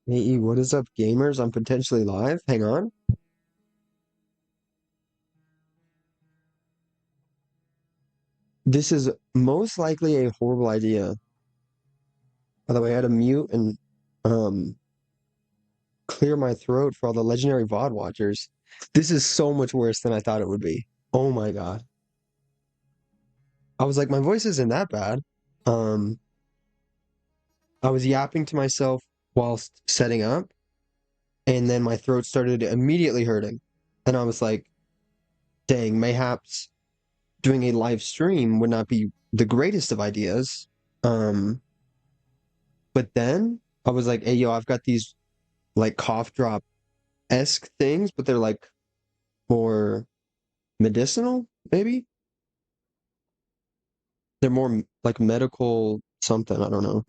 Hey, what is up, gamers? I'm potentially live. Hang on. This is most likely a horrible idea. By the way, I had to mute and um clear my throat for all the legendary VOD watchers. This is so much worse than I thought it would be. Oh my God. I was like, my voice isn't that bad. Um, I was yapping to myself whilst setting up, and then my throat started immediately hurting. And I was like, dang, mayhaps doing a live stream would not be the greatest of ideas. Um, But then I was like, hey, yo, I've got these like cough drop esque things, but they're like more medicinal, maybe? They're more like medical something. I don't know.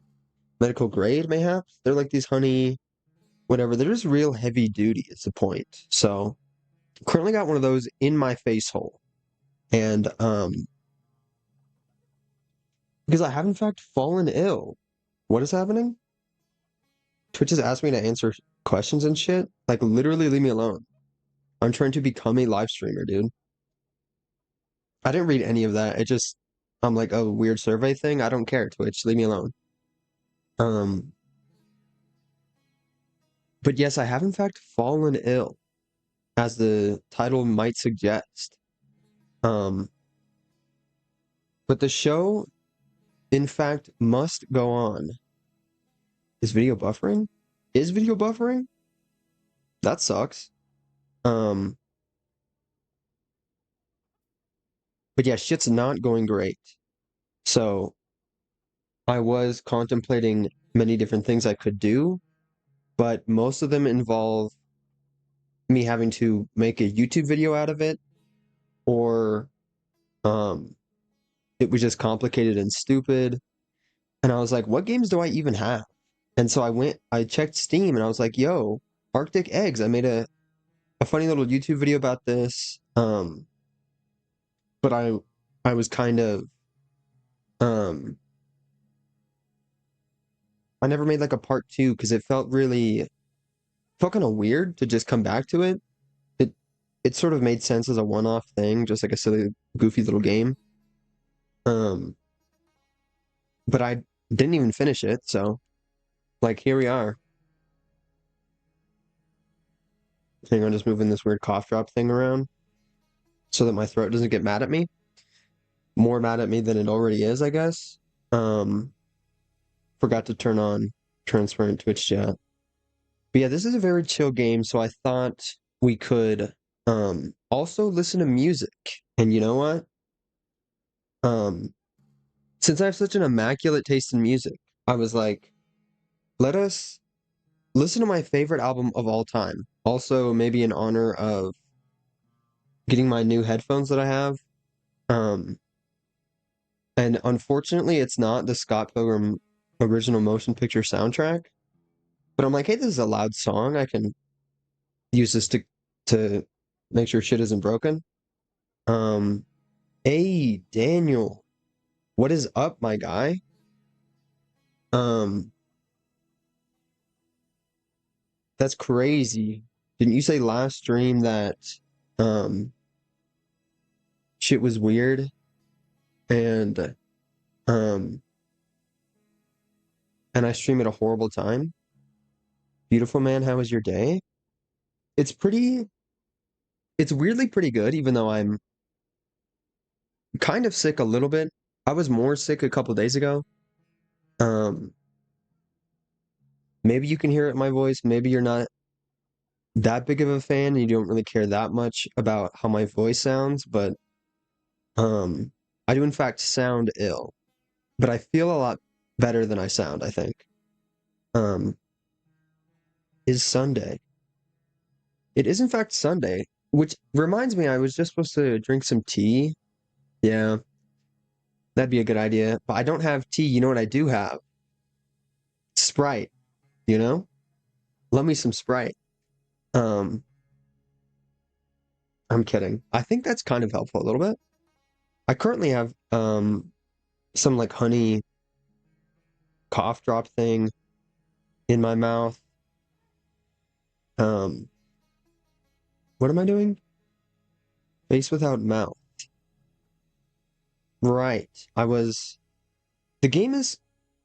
Medical grade, mayhaps? They're like these honey, whatever. They're just real heavy duty, is the point. So currently got one of those in my face hole. And because I have in fact fallen ill. What is happening? Twitch has asked me to answer questions and shit. Like literally leave me alone. I'm trying to become a live streamer, dude. I didn't read any of that. It just, I'm like, a weird survey thing. I don't care, Twitch. Leave me alone. Um, but yes, I have in fact fallen ill, as the title might suggest. Um, but the show, in fact, must go on. Is video buffering? Is video buffering? That sucks. Um, but yeah, shit's not going great. So I was contemplating many different things I could do, but most of them involve me having to make a YouTube video out of it, or um, it was just complicated and stupid. And I was like, what games do I even have? And so I checked Steam and I was like, yo, Arctic Eggs. I made a funny little YouTube video about this. But I was kind of um I never made like a part two because it felt kind of weird to just come back to it. It it sort of made sense as a one-off thing, just like a silly, goofy little game. Um, but I didn't even finish it, so like here we are. Hang on, just moving this weird cough drop thing around so that my throat doesn't get mad at me. More mad at me than it already is, I guess. Um, Forgot to turn on transparent Twitch chat. But yeah, this is a very chill game, so I thought we could also listen to music. And you know what? Um, since I have such an immaculate taste in music, I was like, let us listen to my favorite album of all time. Also, maybe in honor of getting my new headphones that I have. Um, and unfortunately, it's not the Scott Pilgrim original motion picture soundtrack. But I'm like, hey, this is a loud song. I can use this to make sure shit isn't broken. Um, hey, Daniel, what is up, my guy? Um, that's crazy. Didn't you say last stream that um shit was weird and um and I stream at a horrible time? Beautiful man, how was your day? It's pretty it's weirdly pretty good, even though I'm kind of sick a little bit. I was more sick a couple days ago. Um, Maybe you can hear it in my voice. Maybe you're not that big of a fan and you don't really care that much about how my voice sounds, but um, I do in fact sound ill, but I feel a lot better than I sound, I think. Um, is Sunday. It is in fact Sunday, which reminds me I was just supposed to drink some tea. Yeah, that'd be a good idea, but I don't have tea. You know what I do have? Sprite, you know? Love me some Sprite. Um, I'm kidding. I think that's kind of helpful a little bit. I currently have some like honey cough drop thing in my mouth. Um, what am I doing? Face without mouth. Right. The game is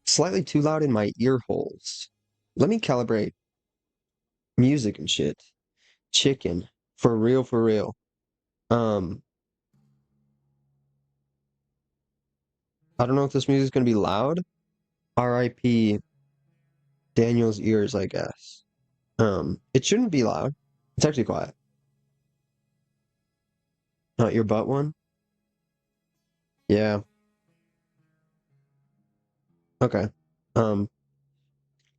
slightly too loud in my ear holes. Let me calibrate music and shit. Chicken. For real, for real. Um, I don't know if this music's gonna be loud. R.I.P. Daniel's ears, I guess. It shouldn't be loud. It's actually quiet. Not your butt one? Yeah. Okay. Um,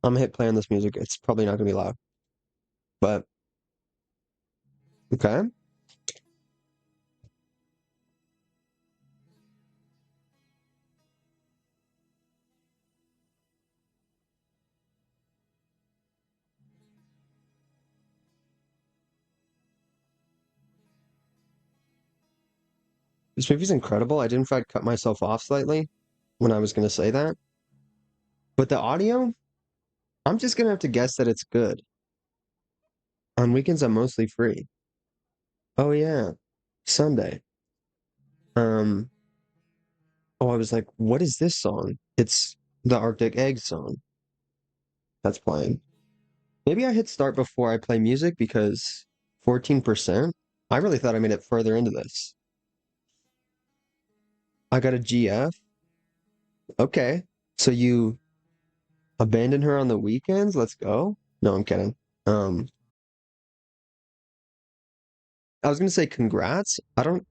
I'm gonna hit play on this music. It's probably not gonna be loud, but okay. This movie's incredible. I did in fact cut myself off slightly when I was gonna say that. But the audio, I'm just gonna have to guess that it's good. On weekends, I'm mostly free. Oh yeah, Sunday. Um, oh, I was like, what is this song? It's the Arctic Egg song that's playing. Maybe I hit start before I play music because 14%? I really thought I made it further into this. I got a GF. Okay. So you abandon her on the weekends? Let's go. No, I'm kidding. Um, I was gonna say congrats. I don't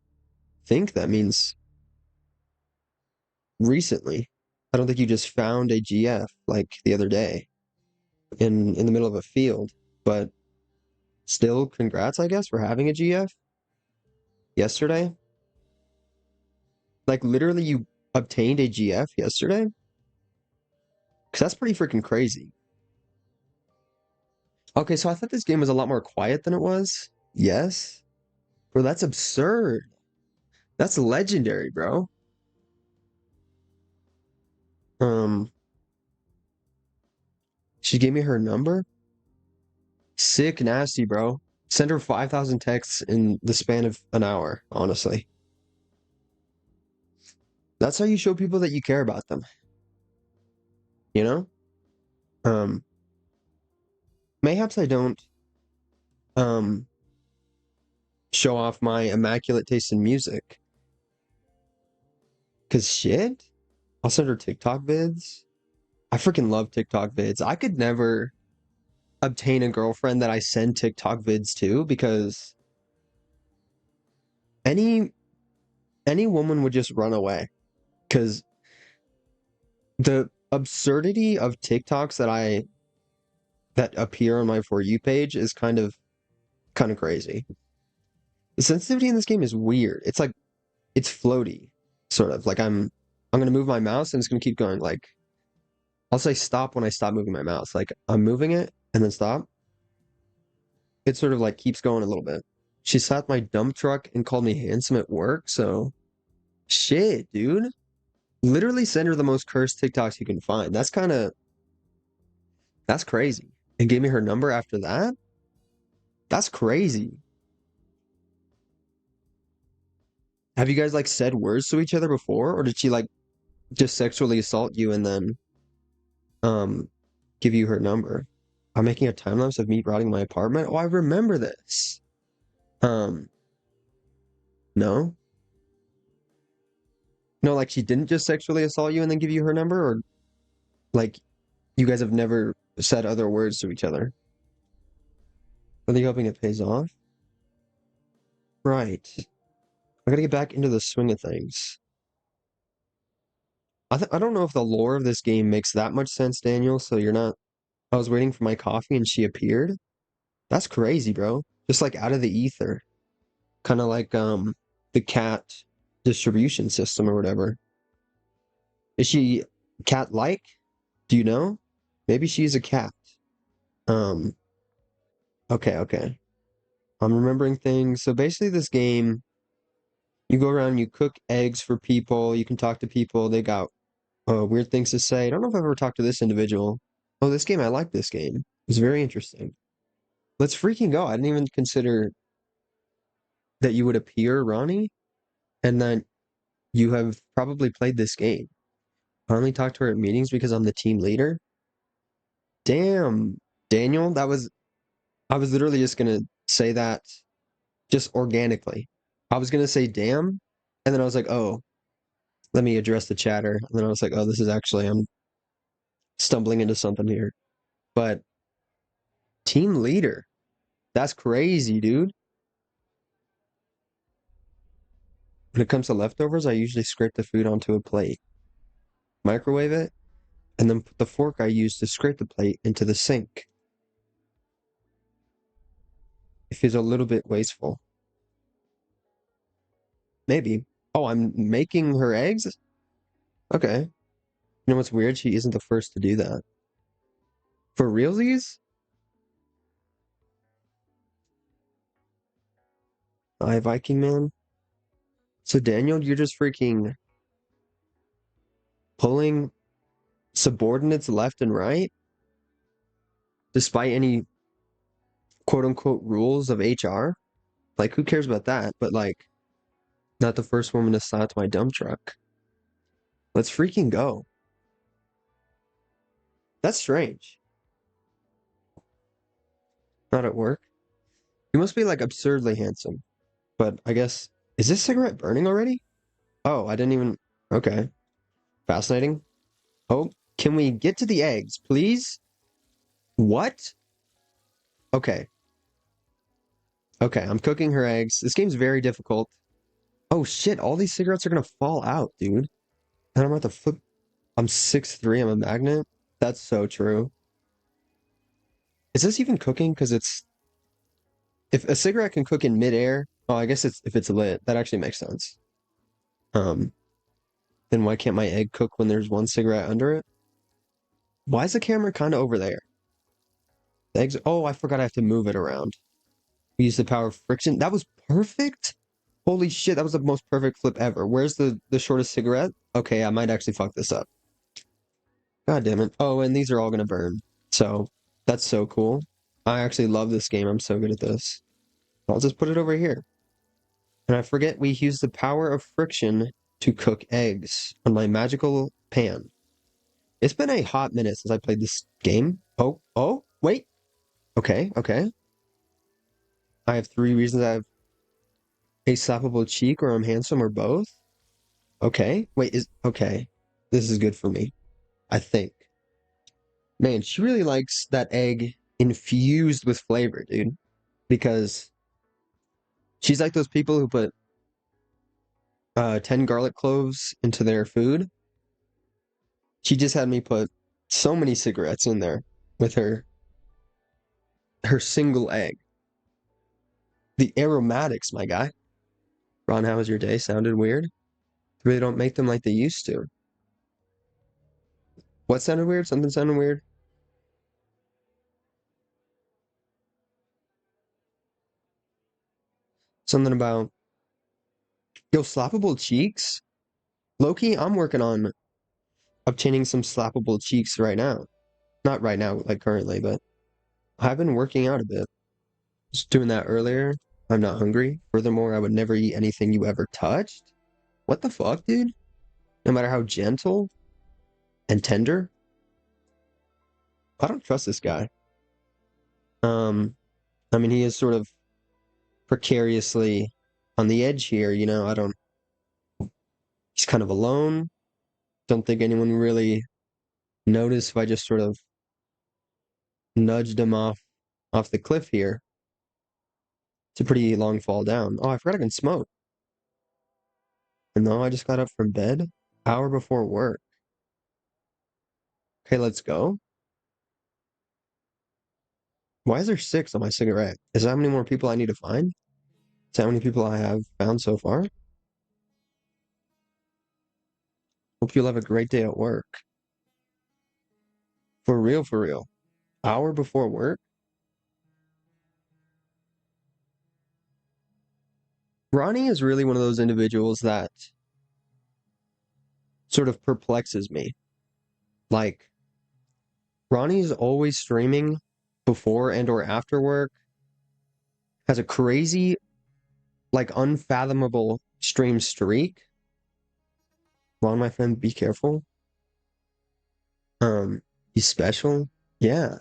think that means recently. I don't think you just found a GF like the other day in the middle of a field, but still congrats, I guess, for having a GF yesterday. Like literally you obtained a GF yesterday? Because that's pretty freaking crazy. Okay, so I thought this game was a lot more quiet than it was. Yes. Bro, that's absurd. That's legendary, bro. Um, she gave me her number. Sick nasty, bro. Send her 5,000 texts in the span of an hour, honestly. That's how you show people that you care about them, you know? Um, mayhaps I don't um show off my immaculate taste in music. Cause shit, I'll send her TikTok vids. I freaking love TikTok vids. I could never obtain a girlfriend that I send TikTok vids to because any any woman would just run away. Cause the absurdity of TikToks that appear on my For You page is kind of crazy. The sensitivity in this game is weird. It's like it's floaty, sort of. Like I'm gonna move my mouse and it's gonna keep going. Like I'll say stop when I stop moving my mouse. Like I'm moving it and then stop. It sort of like keeps going a little bit. She slapped my dump truck and called me handsome at work, so shit, dude. Literally send her the most cursed TikToks you can find. That's crazy. And gave me her number after that? That's crazy. Have you guys like said words to each other before, or did she like just sexually assault you and then um give you her number? I'm making a time lapse of me routing my apartment. Oh, I remember this. Um, no, no, like she didn't just sexually assault you and then give you her number, or like you guys have never said other words to each other. Are they hoping it pays off? Right. I gotta get back into the swing of things. I don't know if the lore of this game makes that much sense, Daniel. So you're not. I was waiting for my coffee and she appeared. That's crazy, bro. Just like out of the ether. Kind of like the cat distribution system or whatever. Is she cat-like? Do you know? Maybe she's a cat. Um, okay, okay. I'm remembering things. So basically this game, you go around, you cook eggs for people, you can talk to people, they got weird things to say. I don't know if I've ever talked to this individual. Oh, this game, I like this game. It's very interesting. Let's freaking go. I didn't even consider that you would appear, Ronnie, and that you have probably played this game. I only talk to her at meetings because I'm the team leader. Damn, Daniel, I was literally just gonna say that just organically. I was gonna say damn, and then I was like, oh, let me address the chatter. And then I was like, oh, this is actually I'm stumbling into something here. But team leader, that's crazy, dude. When it comes to leftovers, I usually scrape the food onto a plate, microwave it, and then put the fork I use to scrape the plate into the sink. It feels a little bit wasteful. Maybe. Oh, I'm making her eggs? Okay. You know what's weird? She isn't the first to do that. For realsies? I Viking man. So Daniel, you're just freaking pulling subordinates left and right, despite any quote unquote rules of HR. Like, who cares about that? But like, not the first woman to slot my dump truck. Let's freaking go. That's strange. Not at work. You must be like absurdly handsome. But I guess, is this cigarette burning already? Oh, I didn't even. Okay. Fascinating. Oh, can we get to the eggs, please? What? Okay. Okay, I'm cooking her eggs. This game's very difficult. Oh shit, all these cigarettes are gonna fall out, dude. And I'm about to flip. I'm 6'3", I'm a magnet. That's so true. Is this even cooking? Because it's if a cigarette can cook in midair, oh, I guess it's if it's lit. That actually makes sense. Um, then why can't my egg cook when there's one cigarette under it? Why is the camera kind of over there? The eggs. Oh, I forgot I have to move it around. We use the power of friction. That was perfect. Holy shit, that was the most perfect flip ever. Where's the shortest cigarette? Okay, I might actually fuck this up. God damn it. Oh, and these are all gonna burn. So that's so cool. I actually love this game. I'm so good at this. I'll just put it over here. And I forget we use the power of friction to cook eggs on my magical pan. It's been a hot minute since I played this game. Oh, wait. Okay, okay. I have 3 reasons I have a slappable cheek or I'm handsome or both. Okay. Wait, is okay. This is good for me. I think. Man, she really likes that egg infused with flavor, dude. Because she's like those people who put 10 garlic cloves into their food. She just had me put so many cigarettes in there with her single egg. The aromatics, my guy. Ron, how was your day? Sounded weird. They really don't make them like they used to. What sounded weird? Something sounded weird? Something about yo, slappable cheeks? Loki, I'm working on obtaining some slappable cheeks right now. Not right now, like currently, but I've been working out a bit. Just doing that earlier. I'm not hungry. Furthermore, I would never eat anything you ever touched. What the fuck, dude? No matter how gentle and tender. I don't trust this guy. Um, I mean, he is sort of precariously on the edge here, you know. I don't. He's kind of alone. Don't think anyone really noticed if I just sort of nudged him off the cliff here. It's a pretty long fall down. Oh, I forgot I can smoke. And no, I just got up from bed, hour before work. Okay, let's go. Why is there 6 on my cigarette? Is that how many more people I need to find? Is that how many people I have found so far? Hope you'll have a great day at work. For real, for real. Hour before work? Ronnie is really one of those individuals that sort of perplexes me. Like, Ronnie's always streaming before and or after work. has a crazy, like unfathomable stream streak. Ron, my friend, be careful. He's special. Yeah.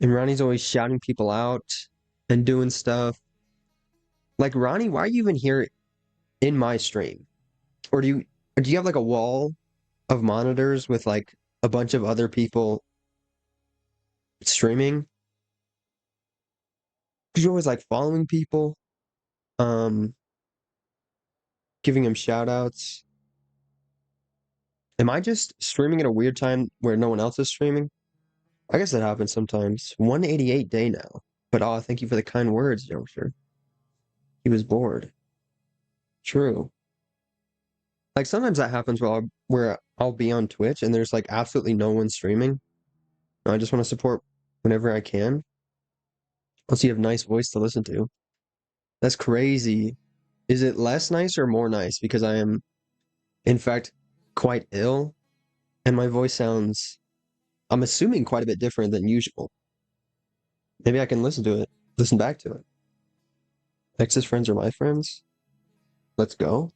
And Ronnie's always shouting people out and doing stuff. Like Ronnie, why are you even here in my stream? Or do you have like a wall of monitors with like a bunch of other people streaming? Because you're always like following people, um, giving them shout outs. Am I just streaming at a weird time where no one else is streaming? I guess that happens sometimes. 188 day now. But oh, thank you for the kind words, youngster. He was bored. True. Like sometimes that happens where I'll be on Twitch and there's like absolutely no one streaming. I just want to support whenever I can. Plus, you have nice voice to listen to. That's crazy. Is it less nice or more nice? Because I am, in fact, quite ill, and my voice sounds, I'm assuming, quite a bit different than usual. Maybe I can listen back to it. Ex's friends are my friends. Let's go.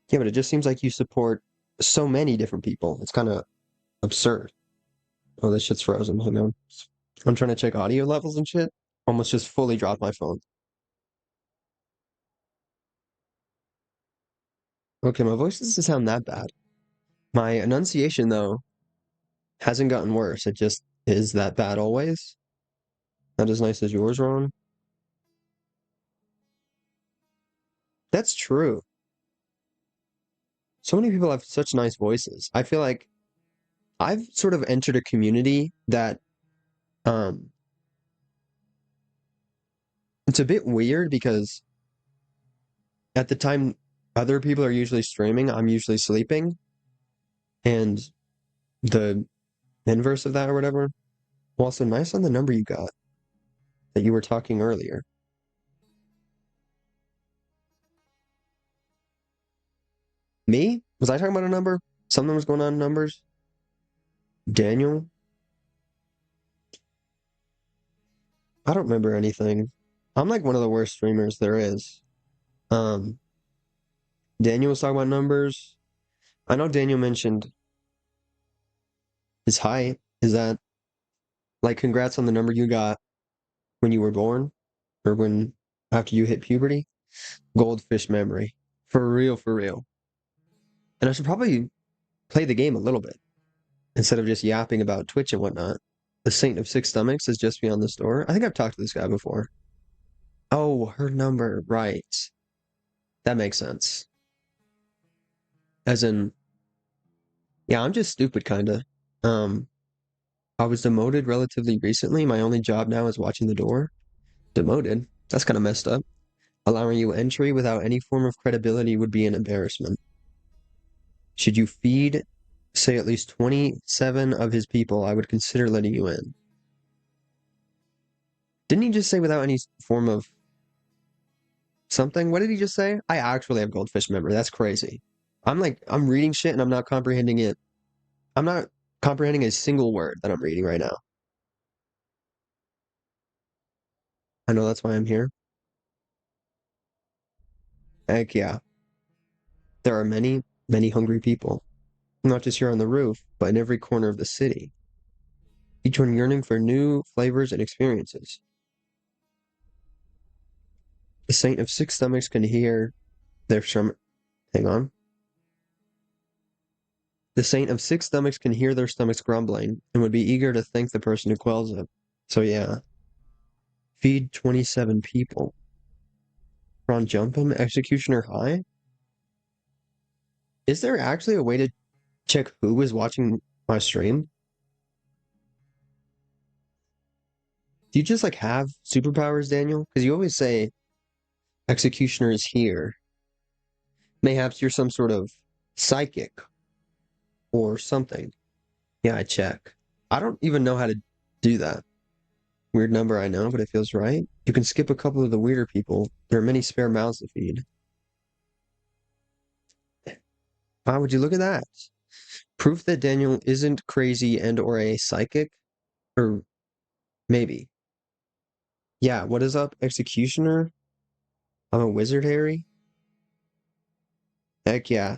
Yeah, but it just seems like you support so many different people. It's kind of absurd. Oh, this shit's frozen. Hang on. I'm trying to check audio levels and shit. Almost just fully dropped my phone. Okay, my voice doesn't sound that bad. My enunciation, though, hasn't gotten worse. It just is that bad always. Not as nice as yours, Ron. That's true. So many people have such nice voices. I feel like I've sort of entered a community that um it's a bit weird because at the time other people are usually streaming, I'm usually sleeping, and the inverse of that or whatever. Well, also nice on the number you got that you were talking earlier. Me? Was I talking about a number? Something was going on in numbers? Daniel? I don't remember anything. I'm like one of the worst streamers there is. Um, Daniel was talking about numbers. I know Daniel mentioned his height. Is that like congrats on the number you got when you were born or when after you hit puberty? Goldfish memory. For real, for real. And I should probably play the game a little bit instead of just yapping about Twitch and whatnot. The Saint of Six Stomachs is just beyond this door. I think I've talked to this guy before. Oh, her number, right. That makes sense. As in, yeah, I'm just stupid, kinda. Um, I was demoted relatively recently. My only job now is watching the door. Demoted? That's kind of messed up. Allowing you entry without any form of credibility would be an embarrassment. Should you feed, say, at least 27 of his people, I would consider letting you in. Didn't he just say without any form of something? What did he just say? I actually have goldfish memory. That's crazy. I'm reading shit and I'm not comprehending it. I'm not comprehending a single word that I'm reading right now. I know that's why I'm here. Heck yeah. There are many, many hungry people. Not just here on the roof, but in every corner of the city. Each one yearning for new flavors and experiences. The Saint of Six Stomachs can hear their stomach. Hang on. The Saint of Six Stomachs can hear their stomachs grumbling and would be eager to thank the person who quells it. So yeah, feed 27 people. Ron Jump'em, Executioner High? Is there actually a way to check who is watching my stream? Do you just like have superpowers, Daniel? Because you always say Executioner is here. Mayhaps you're some sort of psychic or something. Yeah, I check. I don't even know how to do that. Weird number, I know, but it feels right. You can skip a couple of the weirder people. There are many spare mouths to feed. Wow, would you look at that? Proof that Daniel isn't crazy and or a psychic? Or maybe. Yeah, what is up, Executioner? I'm a wizard, Harry. Heck yeah.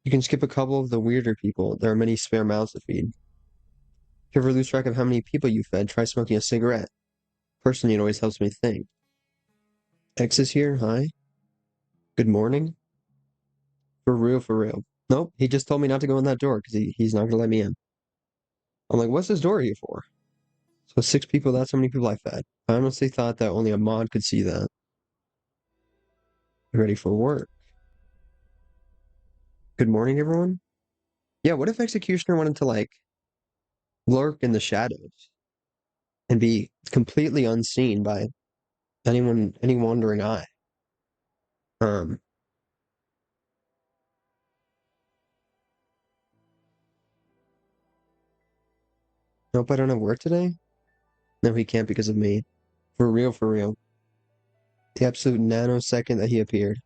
You can skip a couple of the weirder people. There are many spare mouths to feed. If you ever lose track of how many people you fed, try smoking a cigarette. Personally, it always helps me think. X is here. Hi. Good morning. For real, for real. Nope, he just told me not to go in that door because he's not going to let me in. I'm like, what's this door here for? So 6 people, that's how many people I fed. I honestly thought that only a mod could see that. Ready for work. Good morning, everyone. Yeah, what if Executioner wanted to, like, lurk in the shadows and be completely unseen by any wandering eye? Um, nope, I don't have work today. No, he can't because of me. For real, for real. The absolute nanosecond that he appeared.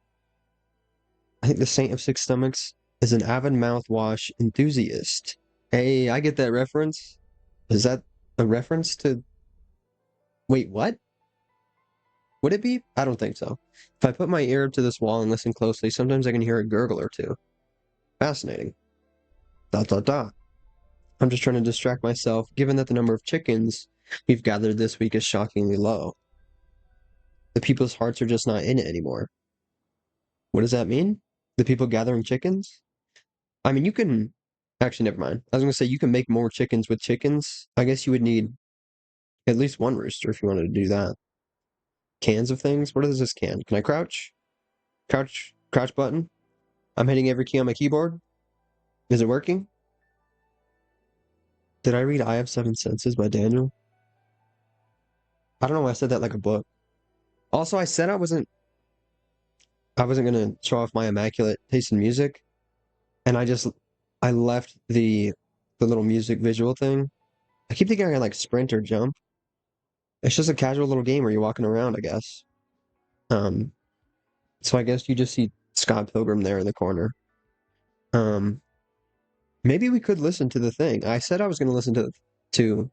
I think the Saint of Six Stomachs is an avid mouthwash enthusiast. Hey, I get that reference. Is that a reference to... Wait, what? Would it be? I don't think so. If I put my ear up to this wall and listen closely, sometimes I can hear a gurgle or two. Fascinating. Dot dot dot. I'm just trying to distract myself, given that the number of chickens we've gathered this week is shockingly low. The people's hearts are just not in it anymore. What does that mean? The people gathering chickens? I mean, you can... Actually, never mind. I was going to say you can make more chickens with chickens. I guess you would need at least one rooster if you wanted to do that. Cans of things? What is this can? Can I crouch? Crouch button? I'm hitting every key on my keyboard. Is it working? Did I read I Have Seven Senses by Daniel? I don't know why I said that like a book. Also, I said I wasn't gonna show off my immaculate taste in music, and I left the little music visual thing. I keep thinking I can like sprint or jump. It's just a casual little game where you're walking around, I guess. Um, so I guess you just see Scott Pilgrim there in the corner. Um, maybe we could listen to the thing. I said I was gonna listen to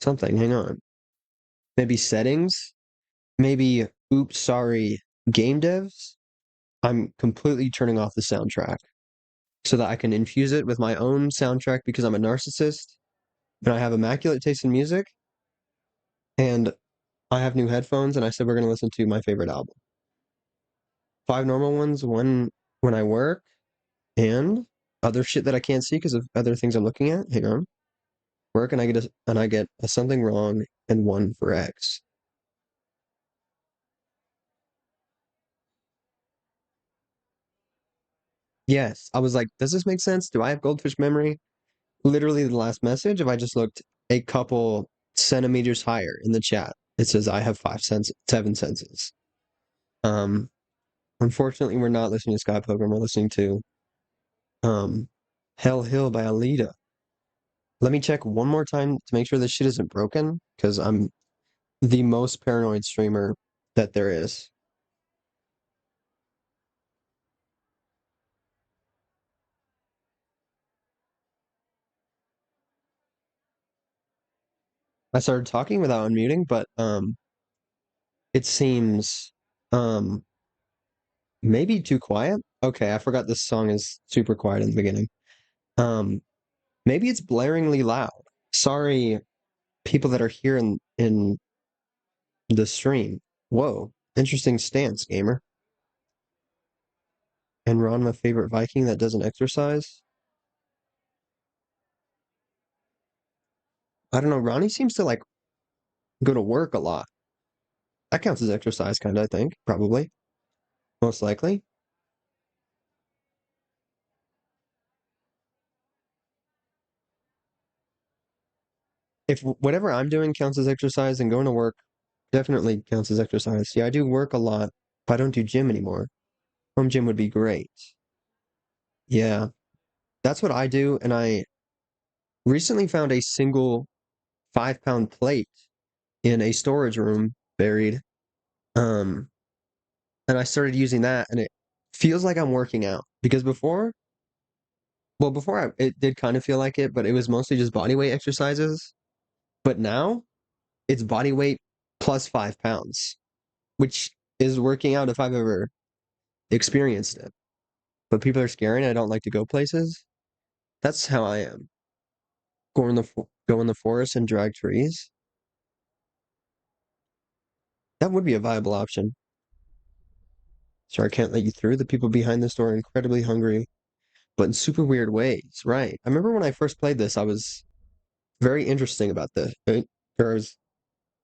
something. Hang on. Maybe settings. Maybe oops, sorry, game devs. I'm completely turning off the soundtrack so that I can infuse it with my own soundtrack because I'm a narcissist and I have immaculate taste in music and I have new headphones and I said we're going to listen to my favorite album. 5 normal ones, one when I work and other shit that I can't see because of other things I'm looking at. Hang on. Work and I get a something wrong and one for X. Yes, I was like, does this make sense? Do I have goldfish memory? Literally the last message, if I just looked a couple centimeters higher in the chat, it says I have seven senses. Um, unfortunately, we're not listening to Sky Pilgrim. We're listening to um, Hell Hill by Alita. Let me check one more time to make sure this shit isn't broken, because I'm the most paranoid streamer that there is. I started talking without unmuting, but it seems um maybe too quiet. Okay, I forgot this song is super quiet in the beginning. Um, maybe it's blaringly loud. Sorry, people that are here in the stream. Whoa, interesting stance, gamer. And Ron, my favorite Viking that doesn't exercise. I don't know. Ronnie seems to like go to work a lot. That counts as exercise, kind of, I think. Probably. Most likely. If whatever I'm doing counts as exercise, and going to work definitely counts as exercise. Yeah, I do work a lot, but I don't do gym anymore. Home gym would be great. Yeah, that's what I do. And I recently found a single 5 pound plate in a storage room buried. Um, and I started using that, and it feels like I'm working out because it did kind of feel like it, but it was mostly just body weight exercises. But now it's body weight plus 5 pounds, which is working out if I've ever experienced it. But people are scary and I don't like to go places. That's how I am. Go in the forest and drag trees. That would be a viable option. Sure, I can't let you through. The people behind this door are incredibly hungry, but in super weird ways. Right. I remember when I first played this, I was very interesting about this. I was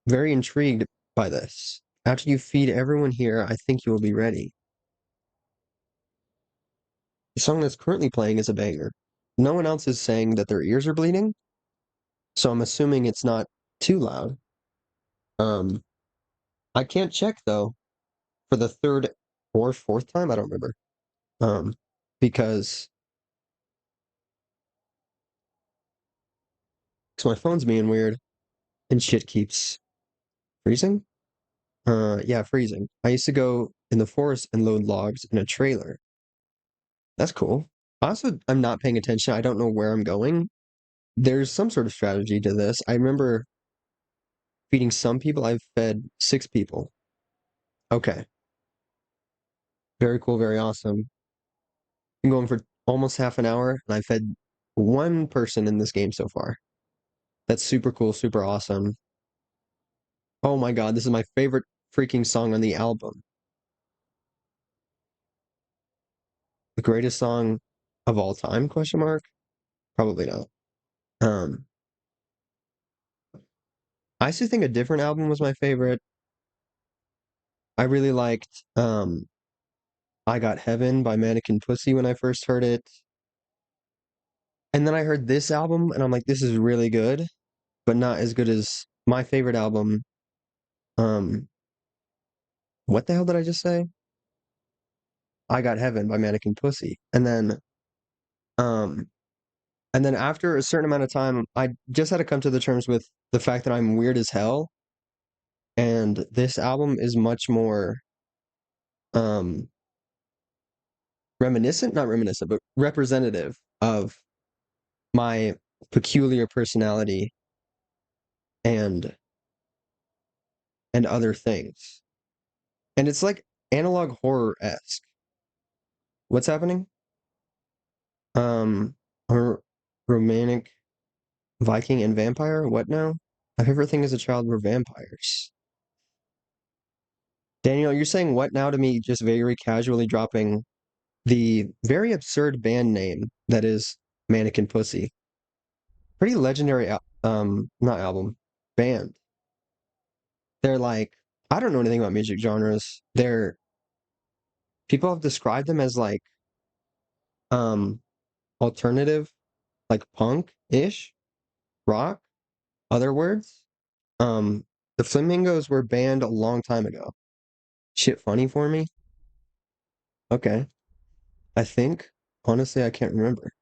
very intrigued by this. After you feed everyone here, I think you will be ready. The song that's currently playing is a banger. No one else is saying that their ears are bleeding, so I'm assuming it's not too loud. Um, I can't check though for the third or fourth time. I don't remember. Um, because my phone's being weird and shit keeps freezing. Yeah, freezing. I used to go in the forest and load logs in a trailer. That's cool. Also, I'm not paying attention. I don't know where I'm going. There's some sort of strategy to this. I remember feeding some people. I've fed 6 people. Okay. Very cool, very awesome. Been going for almost half an hour, and I've fed one person in this game so far. That's super cool, super awesome. Oh my God, this is my favorite freaking song on the album. The greatest song of all time, question mark? Probably not. Um, I used to think a different album was my favorite. I really liked I Got Heaven by Mannequin Pussy when I first heard it. And then I heard this album and I'm like, this is really good, but not as good as my favorite album. Um, what the hell did I just say? I Got Heaven by Mannequin Pussy. Um, and then after a certain amount of time, I just had to come to the terms with the fact that I'm weird as hell. And this album is much more um reminiscent, not reminiscent, but representative of my peculiar personality and other things. And it's like analog horror-esque. What's happening? Or romantic Viking and vampire? What now? My favorite thing as a child were vampires. Daniel, you're saying what now to me, just very casually dropping the very absurd band name that is Mannequin Pussy. Pretty legendary, not album, band. They're like, I don't know anything about music genres. People have described them as like, um, alternative, like punk-ish, rock, other words. Um, the Flamingos were banned a long time ago. Shit funny for me? Okay. I think. Honestly, I can't remember.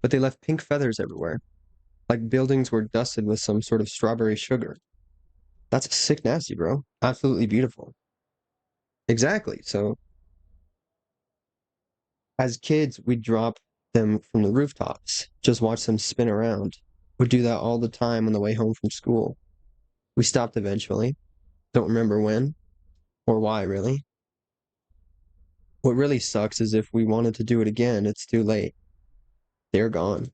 But they left pink feathers everywhere. Like buildings were dusted with some sort of strawberry sugar. That's sick nasty, bro. Absolutely beautiful. Exactly. So as kids, we'd drop them from the rooftops, just watch them spin around. Would do that all the time on the way home from school. We stopped eventually. Don't remember when or why, really. What really sucks is if we wanted to do it again, it's too late. They're gone.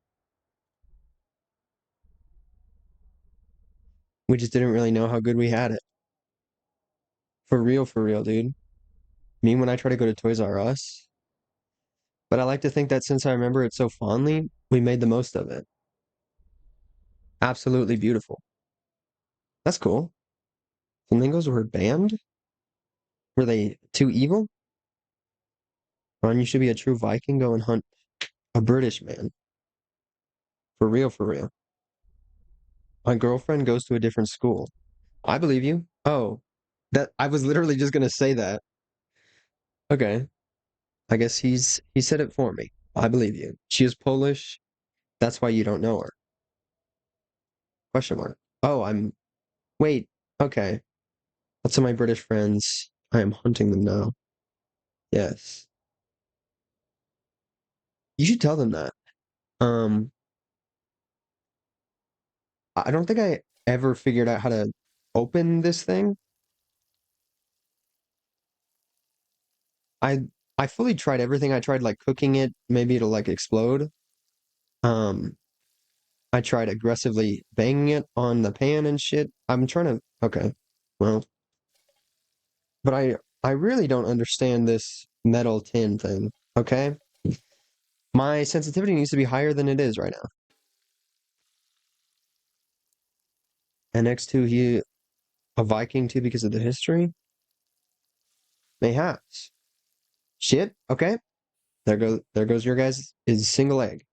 We just didn't really know how good we had it. For real, dude. Me when I try to go to Toys R Us. But I like to think that since I remember it so fondly, we made the most of it. Absolutely beautiful. That's cool. Flamingos were banned? Were they too evil? Ron, you should be a true Viking. Go and hunt a British man. For real, for real. My girlfriend goes to a different school. I believe you. Oh, that I was literally just gonna say that. Okay. I guess he said it for me. I believe you. She is Polish. That's why you don't know her. Question mark. Oh, wait. Okay. Lots of my British friends. I am hunting them now. Yes. You should tell them that. Um, I don't think ever figured out how to open this thing. I I fully tried everything. I tried like cooking it, maybe it'll like explode. Um, I tried aggressively banging it on the pan and shit. I'm trying to, okay, well, but I really don't understand this metal tin thing. Okay, my sensitivity needs to be higher than it is right now. And next to he a Viking too because of the history. Mayhaps. Shit. Okay. There goes your guys' is single egg.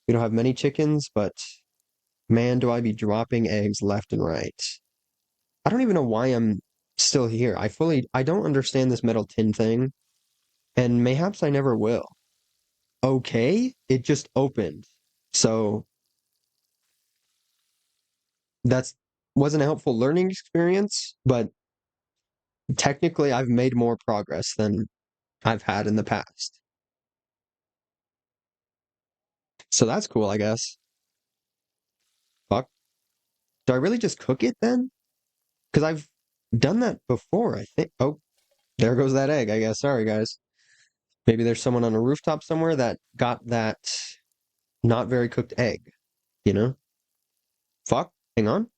We don't have many chickens, but man, do I be dropping eggs left and right. I don't even know why I'm still here. I don't understand this metal tin thing, and mayhaps I never will. Okay, it just opened. So that's wasn't a helpful learning experience, but technically I've made more progress than I've had in the past. So that's cool, I guess. Fuck. Do I really just cook it then? Because I've done that before, I think. Oh, there goes that egg, I guess. Sorry, guys. Maybe there's someone on a rooftop somewhere that got that not very cooked egg, you know? Fuck. Hang on.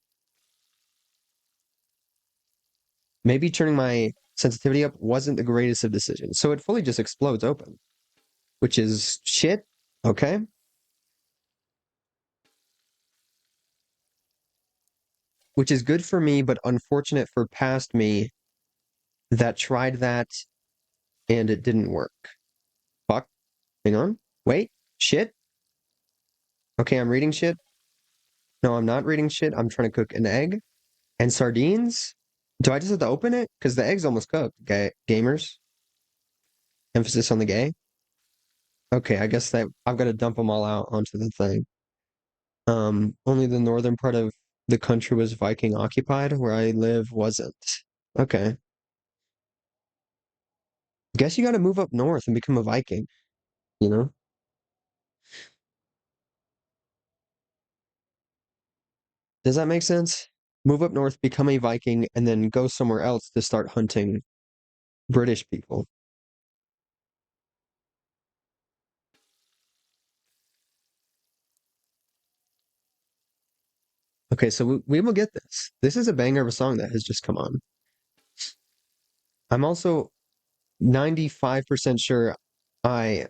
Maybe turning my sensitivity up wasn't the greatest of decisions. So it fully just explodes open, which is shit. Okay. Which is good for me, but unfortunate for past me that tried that and it didn't work. Fuck. Hang on. Wait. Shit. Okay, I'm reading shit. No, I'm not reading shit. I'm trying to cook an egg and sardines. Do I just have to open it? Because the egg's almost cooked. Gamers. Emphasis on the gay. Okay, I guess that I've got to dump them all out onto the thing. Only the northern part of the country was Viking occupied, where I live wasn't. Okay. Guess you got to move up north and become a Viking, you know? Does that make sense? Move up north, become a Viking, and then go somewhere else to start hunting British people. Okay, so we will get this. This is a banger of a song that has just come on. I'm also 95% sure I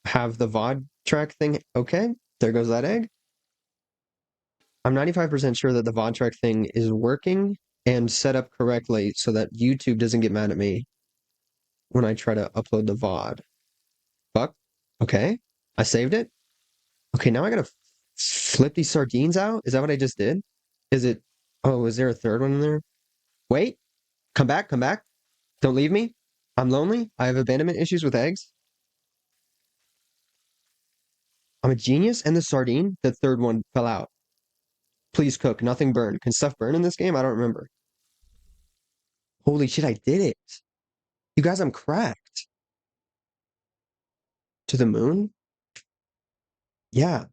have the VOD track thing. Okay, there goes that egg. I'm 95% sure that the VOD track thing is working and set up correctly so that YouTube doesn't get mad at me when I try to upload the VOD. Fuck. Okay. I saved it. Okay, now I gotta flip these sardines out. Is that what I just did? Is it? Oh, is there a third one in there? Wait. Come back. Come back. Don't leave me. I'm lonely. I have abandonment issues with eggs. I'm a genius. And the sardine, the third one fell out. Please cook. Nothing burn. Can stuff burn in this game? I don't remember. Holy shit, I did it. You guys, I'm cracked. To the moon? Yeah.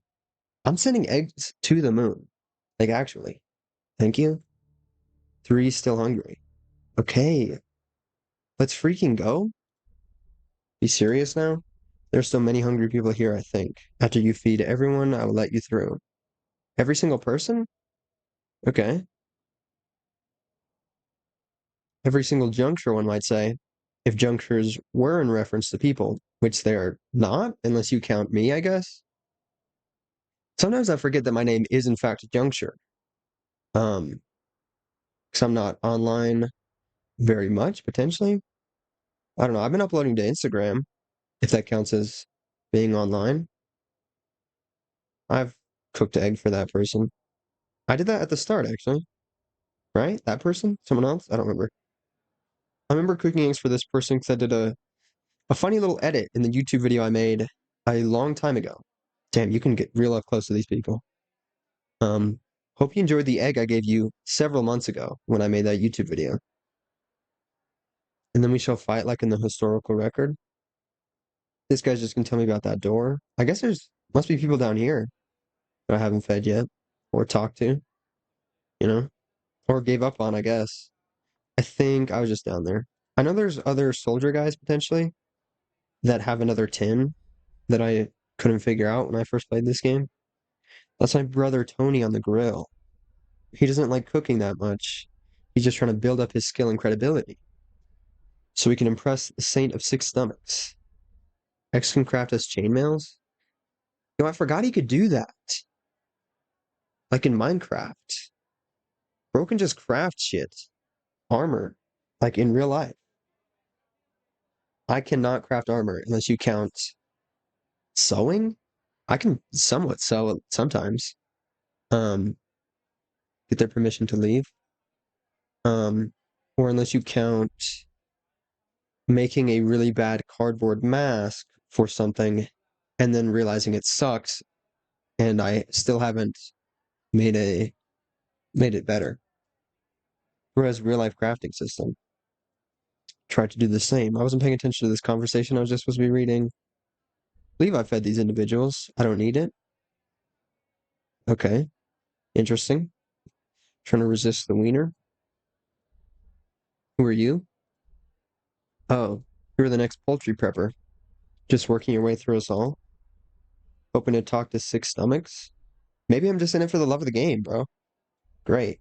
I'm sending eggs to the moon. Like, actually. Thank you. Three still hungry. Okay. Let's freaking go. Be serious now? There's so many hungry people here, I think. After you feed everyone, I will let you through. Every single person? Okay. Every single juncture, one might say. If junctures were in reference to people, which they are not, unless you count me, I guess. Sometimes I forget that my name is in fact Juncture. Um, because I'm not online very much, potentially. I don't know. I've been uploading to Instagram, if that counts as being online. I've cooked egg for that person. I did that at the start, actually. Right? That person? Someone else? I don't remember. I remember cooking eggs for this person because I did a funny little edit in the YouTube video I made a long time ago. Damn, you can get real up close to these people. Um, hope you enjoyed the egg I gave you several months ago when I made that YouTube video. And then we shall fight like in the historical record. This guy's just gonna tell me about that door. I guess there's must be people down here that I haven't fed yet or talked to. you know? Or gave up on, I guess. I think I was just down there. I know there's other soldier guys potentially that have another tin that I couldn't figure out when I first played this game. That's my brother Tony on the grill. He doesn't like cooking that much. He's just trying to build up his skill and credibility so he can impress the Saint of Six Stomachs. X can craft us chainmails. Yo, I forgot he could do that. Like in Minecraft. Bro can just craft shit. Armor. Like in real life. I cannot craft armor unless you count sewing. I can somewhat sew it sometimes. Um, get their permission to leave. Or unless you count making a really bad cardboard mask for something and then realizing it sucks and I still haven't made it better. Whereas real life crafting system tried to do the same. I wasn't paying attention to this conversation. I was just supposed to be reading. I believe I fed these individuals. I don't need it. Okay. Interesting. Trying to resist the wiener. Who are you? Oh, you're the next poultry prepper. Just working your way through us all. Hoping to talk to Six Stomachs. Maybe I'm just in it for the love of the game, bro. Great.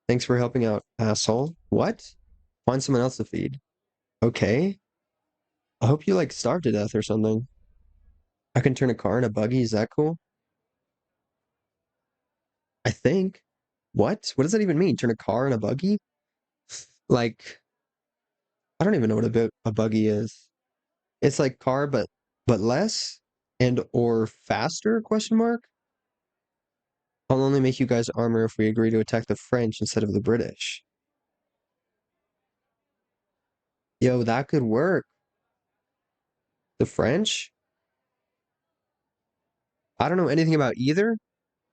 Thanks for helping out, asshole. What? Find someone else to feed. Okay. I hope you like starve to death or something. I can turn a car into a buggy. Is that cool? I think. What? What does that even mean? Turn a car into a buggy? Like, I don't even know what a buggy is. It's like car, but less and or faster? Question mark. I'll only make you guys armor if we agree to attack the French instead of the British. Yo, that could work. The French? I don't know anything about either.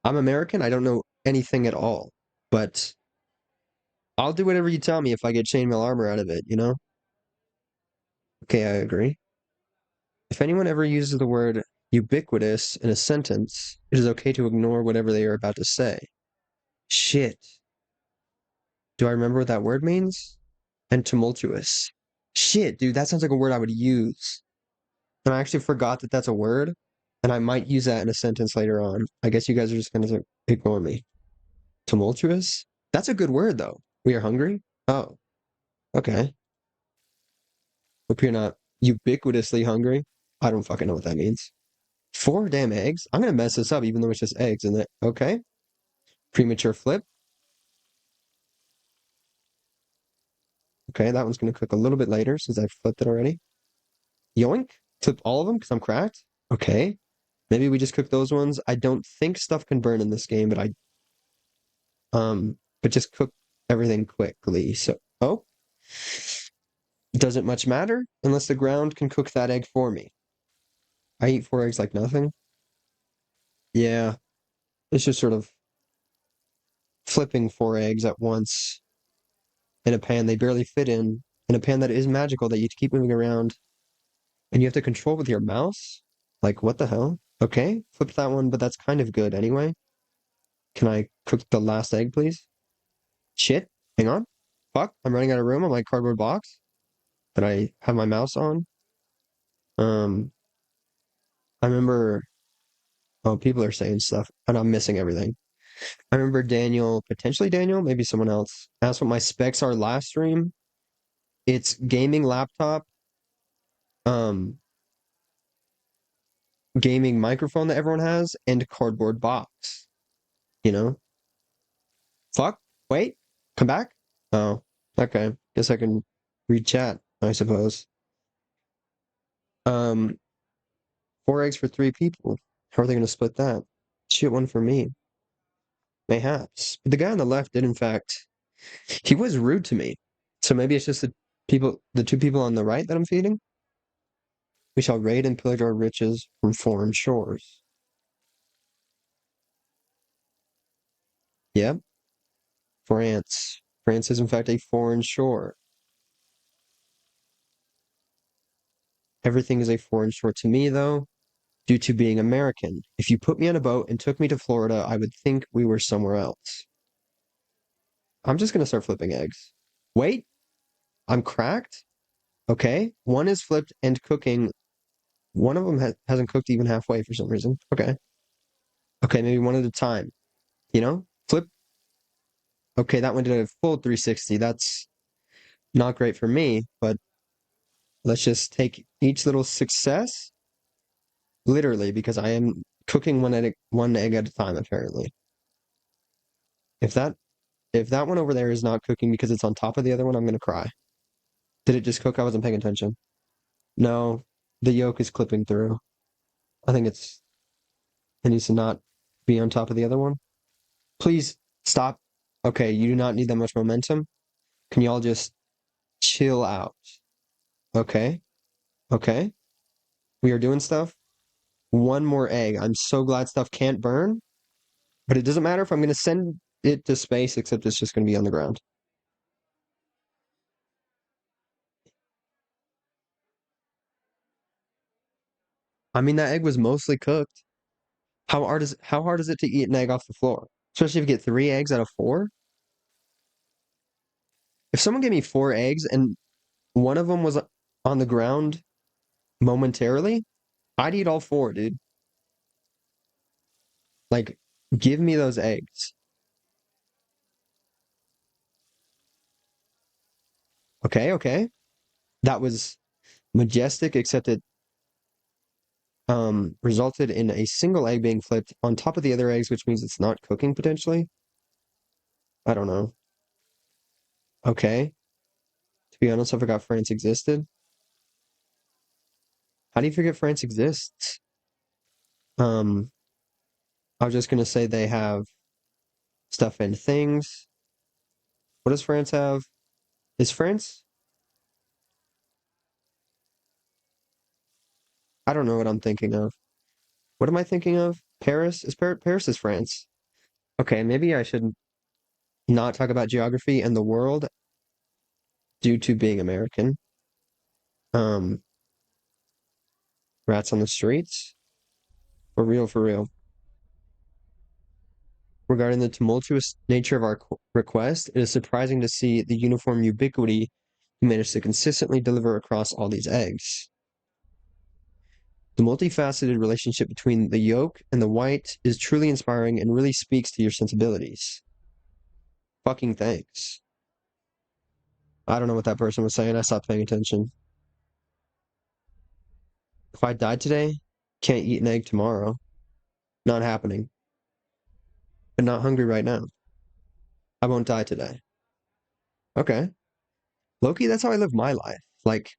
I'm American. I don't know anything at all. But I'll do whatever you tell me if I get chainmail armor out of it, you know? Okay, I agree. If anyone ever uses the word ubiquitous in a sentence, it is okay to ignore whatever they are about to say. Shit. Do I remember what that word means? And tumultuous. Shit, dude, that sounds like a word I would use. And I actually forgot that that's a word, and I might use that in a sentence later on. I guess you guys are just going to ignore me. Tumultuous? That's a good word, though. We are hungry? Oh, okay. Hope you're not ubiquitously hungry. I don't fucking know what that means. 4 damn eggs? I'm gonna mess this up even though it's just eggs, isn't it? Okay. Premature flip. Okay, that one's gonna cook a little bit later since I flipped it already. Yoink. Flip all of them because I'm cracked. Okay. Maybe we just cook those ones. I don't think stuff can burn in this game, but just cook everything quickly. So, oh, doesn't much matter unless the ground can cook that egg for me. I eat 4 eggs like nothing. Yeah, it's just sort of flipping 4 eggs at once in a pan they barely fit in a pan that is magical that you keep moving around, and you have to control with your mouse? Like, what the hell? Okay, flip that one, but that's kind of good anyway. Can I cook the last egg, please? Shit, hang on. Fuck, I'm running out of room on my cardboard box that I have my mouse on. Um, I remember, oh, people are saying stuff, and I'm missing everything. I remember Daniel, potentially Daniel, maybe someone else, asked what my specs are last stream. It's gaming laptop, um, gaming microphone that everyone has, and cardboard box. You know? Fuck. Wait. Come back? Oh, okay. Guess I can read chat, I suppose. 4 eggs for 3 people. How are they going to split that? Shit, one for me. Mayhaps. But the guy on the left did, in fact, he was rude to me. So maybe it's just the 2 people on the right that I'm feeding? We shall raid and pillage our riches from foreign shores. Yep. France. France is, in fact, a foreign shore. Everything is a foreign shore to me, though, due to being American. If you put me on a boat and took me to Florida, I would think we were somewhere else. I'm just gonna start flipping eggs. Wait, I'm cracked? Okay. One is flipped and cooking. One of them hasn't cooked even halfway for some reason. Okay. Okay, maybe one at a time. You know? Flip. Okay, that one did a full 360. That's not great for me, but let's just take each little success literally because I am cooking one egg at a time, apparently. If that if that one over there is not cooking because it's on top of the other one, I'm gonna cry. Did it just cook? I wasn't paying attention. No, the yolk is clipping through. I think it needs to not be on top of the other one. Please stop. Okay, you do not need that much momentum. Can y'all just chill out? Okay, okay. We are doing stuff. One more egg. I'm so glad stuff can't burn, but it doesn't matter if I'm going to send it to space, except it's just going to be on the ground. I mean, that egg was mostly cooked. How hard is it to eat an egg off the floor? Especially if you get three eggs out of four? If someone gave me four eggs and one of them was on the ground momentarily, I'd eat all four, dude. Like, give me those eggs. Okay, okay. That was majestic, except it resulted in a single egg being flipped on top of the other eggs, which means it's not cooking potentially. I don't know. Okay. To be honest, I forgot France existed. How do you forget France exists? Um, I was just gonna say they have stuff and things. What does France have? Is France? I don't know what I'm thinking of. What am I thinking of? Paris? Paris is France? Okay, maybe I should not talk about geography and the world due to being American. Um, Rats on the streets? For real, for real. Regarding the tumultuous nature of our request, it is surprising to see the uniform ubiquity you managed to consistently deliver across all these eggs. The multifaceted relationship between the yolk and the white is truly inspiring and really speaks to your sensibilities. Fucking thanks. I don't know what that person was saying. I stopped paying attention. If I died today, can't eat an egg tomorrow. Not happening. But not hungry right now. I won't die today. Okay. Loki, that's how I live my life. Like,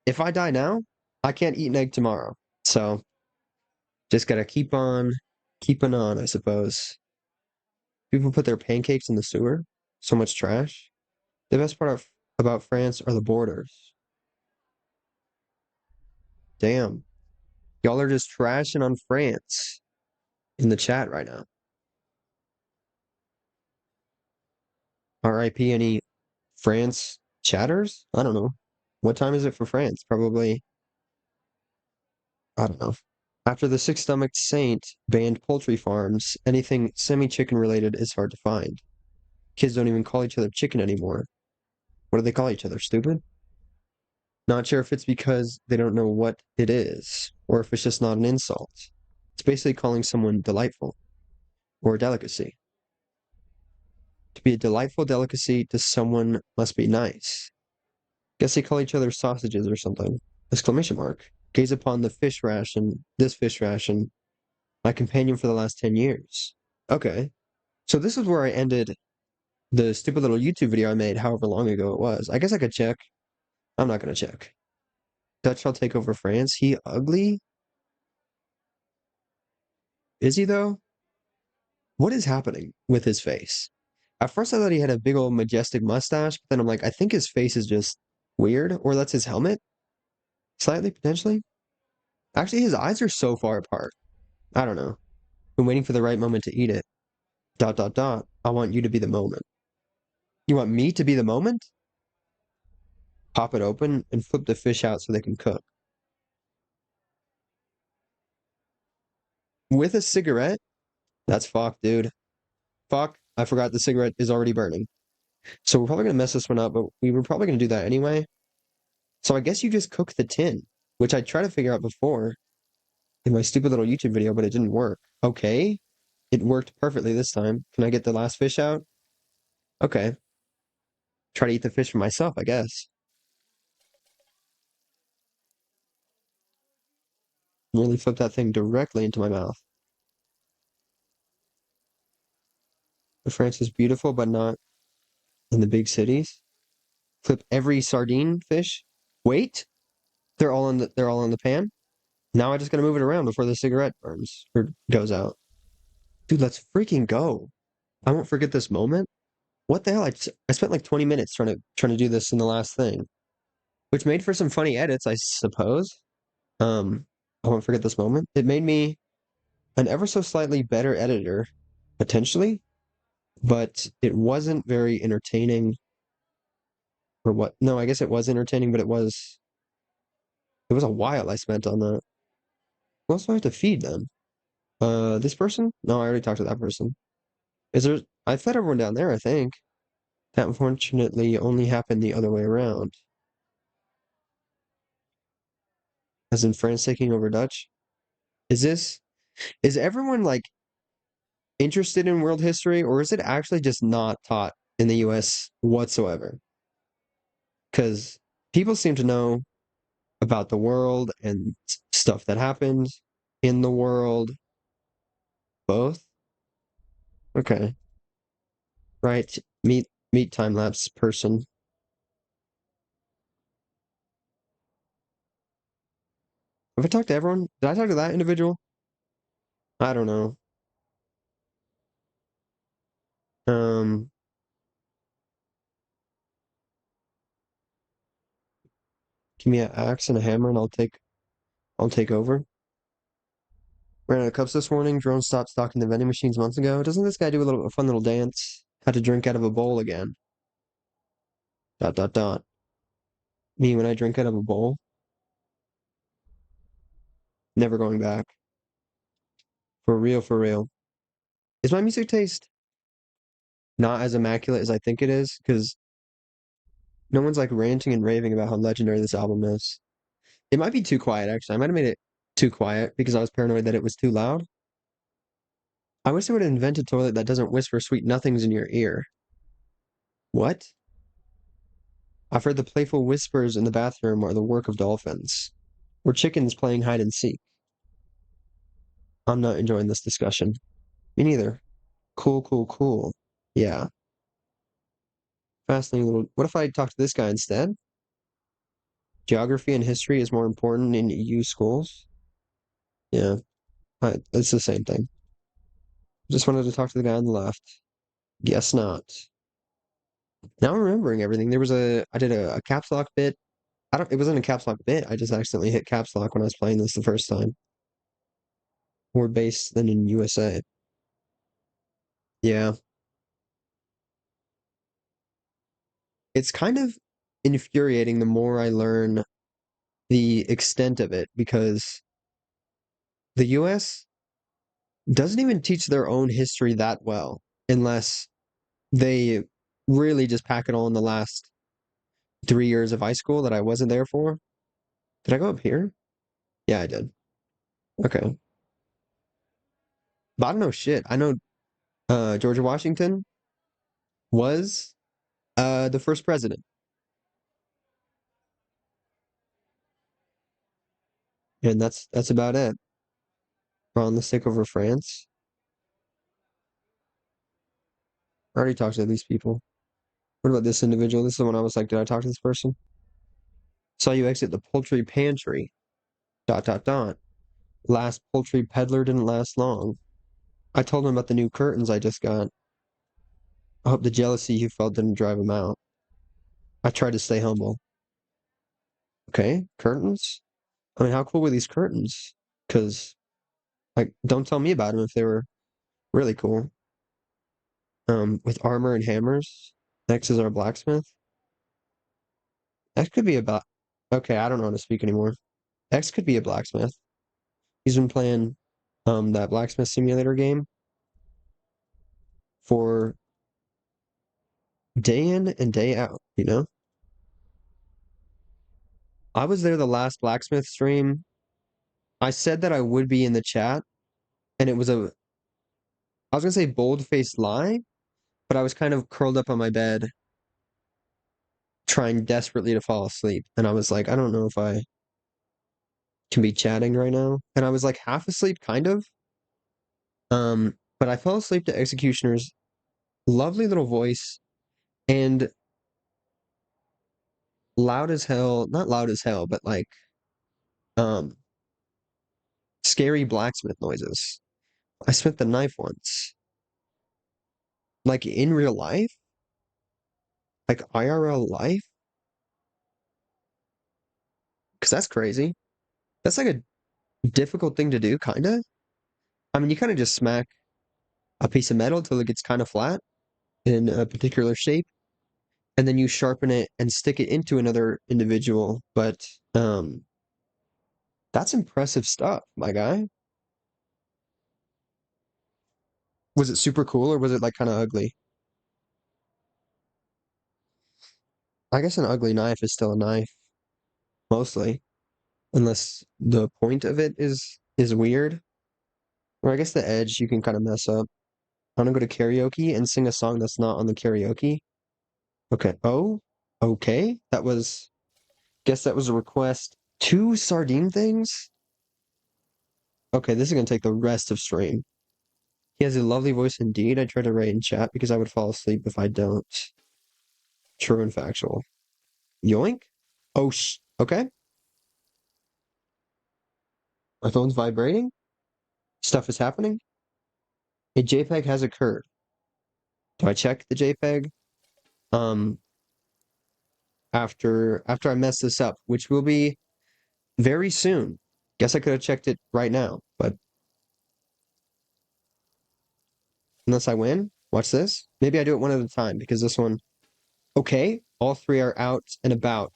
if I die now, I can't eat an egg tomorrow. So just gotta keep on keeping on, I suppose. People put their pancakes in the sewer. So much trash. The best part about France are the borders. Damn. Y'all are just trashing on France in the chat right now. RIP any France chatters? I don't know. What time is it for France? Probably, I don't know. After the six-stomached saint banned poultry farms, anything semi-chicken related is hard to find. Kids don't even call each other chicken anymore. What do they call each other? Stupid? Not sure if it's because they don't know what it is, or if it's just not an insult. It's basically calling someone delightful, or a delicacy. To be a delightful delicacy to someone must be nice. Guess they call each other sausages or something. Exclamation mark. Gaze upon the fish ration, this fish ration, my companion for the last 10 years. Okay. So this is where I ended the stupid little YouTube video I made however long ago it was. I guess I could check. I'm not gonna check. Dutch shall take over France. He ugly? Is he though? What is happening with his face? At first I thought he had a big old majestic mustache, but then I'm like, I think his face is just weird, or that's his helmet? Slightly, potentially? Actually, his eyes are so far apart. I don't know. Been waiting for the right moment to eat it. Dot dot dot. I want you to be the moment. You want me to be the moment? Pop it open and flip the fish out so they can cook. With a cigarette? That's fuck, dude. Fuck. I forgot the cigarette is already burning. So we're probably gonna mess this one up, but we were probably gonna do that anyway. So I guess you just cook the tin, which I tried to figure out before in my stupid little YouTube video, but it didn't work. Okay. It worked perfectly this time. Can I get the last fish out? Okay. Try to eat the fish for myself, I guess. Really flip that thing directly into my mouth. France is beautiful, but not in the big cities. Flip every sardine fish. Wait, they're all in the pan. Now I just gotta move it around before the cigarette burns or goes out. Dude, let's freaking go. I won't forget this moment. What the hell? I spent like 20 minutes trying to do this in the last thing, which made for some funny edits, I suppose. I won't forget this moment. It made me an ever so slightly better editor, potentially, but it wasn't very entertaining or what? No, I guess it was entertaining, but it was a while I spent on that. Who else do I have to feed then? This person? No, I already talked to that person. Is there? I fed everyone down there, I think. That unfortunately only happened the other way around. As in France taking over Dutch. Is everyone like interested in world history, or is it actually just not taught in the US whatsoever? Because people seem to know about the world and stuff that happens in the world, both. Okay. Right. Meet time lapse person. Have I talked to everyone? Did I talk to that individual? I don't know. Um, Give me an axe and a hammer and I'll take over. Ran out of cups this morning. Drone stopped stocking the vending machines months ago. Doesn't this guy do a fun little dance? Had to drink out of a bowl again. Dot dot dot. Me when I drink out of a bowl, never going back. For real, for real. Is my music taste not as immaculate as I think it is? Because no one's like ranting and raving about how legendary this album is. It might be too quiet, actually. I might have made it too quiet because I was paranoid that it was too loud. I wish they would invent a toilet that doesn't whisper sweet nothings in your ear. What? I've heard the playful whispers in the bathroom are the work of dolphins. Or chickens playing hide and seek. I'm not enjoying this discussion. Me neither. Cool, cool, cool. Yeah. Fascinating little. What if I talk to this guy instead? Geography and history is more important in EU schools. Yeah, it's the same thing. Just wanted to talk to the guy on the left. Guess not. Now I'm remembering everything. I did a caps lock bit. It wasn't a caps lock bit. I just accidentally hit caps lock when I was playing this the first time. More base than in USA. Yeah. It's kind of infuriating the more I learn the extent of it because the US doesn't even teach their own history that well unless they really just pack it all in the last 3 years of high school that I wasn't there for. Did I go up here? Yeah, I did. Okay. But I don't know shit. I know George Washington was the first president. And that's about it. On the stick over France. I already talked to these people. What about this individual? This is the one I was like, did I talk to this person? Saw you exit the poultry pantry. Dot dot dot. Last poultry peddler didn't last long. I told him about the new curtains I just got. I hope the jealousy you felt didn't drive him out. I tried to stay humble. Okay, curtains? I mean, how cool were these curtains? Because, like, don't tell me about them if they were really cool. With armor and hammers. Next is our blacksmith. X could be about. Okay, I don't know how to speak anymore. X could be a blacksmith. He's been playing that blacksmith simulator game for day in and day out, you know? I was there the last blacksmith stream. I said that I would be in the chat, and it was I was gonna say bold-faced lie, but I was kind of curled up on my bed, trying desperately to fall asleep. And I was like, I don't know if I can be chatting right now. And I was like half asleep, kind of. But I fell asleep to Executioner's lovely little voice and loud as hell, not loud as hell, but like um scary blacksmith noises. I smit the knife once. Like in real life? Like IRL life? Because that's crazy. That's like a difficult thing to do, kinda. I mean, you kind of just smack a piece of metal till it gets kind of flat in a particular shape, and then you sharpen it and stick it into another individual. But um, that's impressive stuff, my guy. Was it super cool or was it like kind of ugly? I guess an ugly knife is still a knife, mostly, unless the point of it is weird. Or I guess the edge you can kind of mess up. I want to go to karaoke and sing a song that's not on the karaoke. Okay. Oh, okay. Guess that was a request. Two sardine things? Okay, this is gonna take the rest of stream. He has a lovely voice indeed. I try to write in chat because I would fall asleep if I don't. True and factual. Yoink? Oh, okay. My phone's vibrating. Stuff is happening. A JPEG has occurred. Do I check the JPEG? Um, after I mess this up, which will be very soon. Guess I could have checked it right now, but unless I win, watch this. Maybe I do it one at a time because this one. Okay, all three are out and about.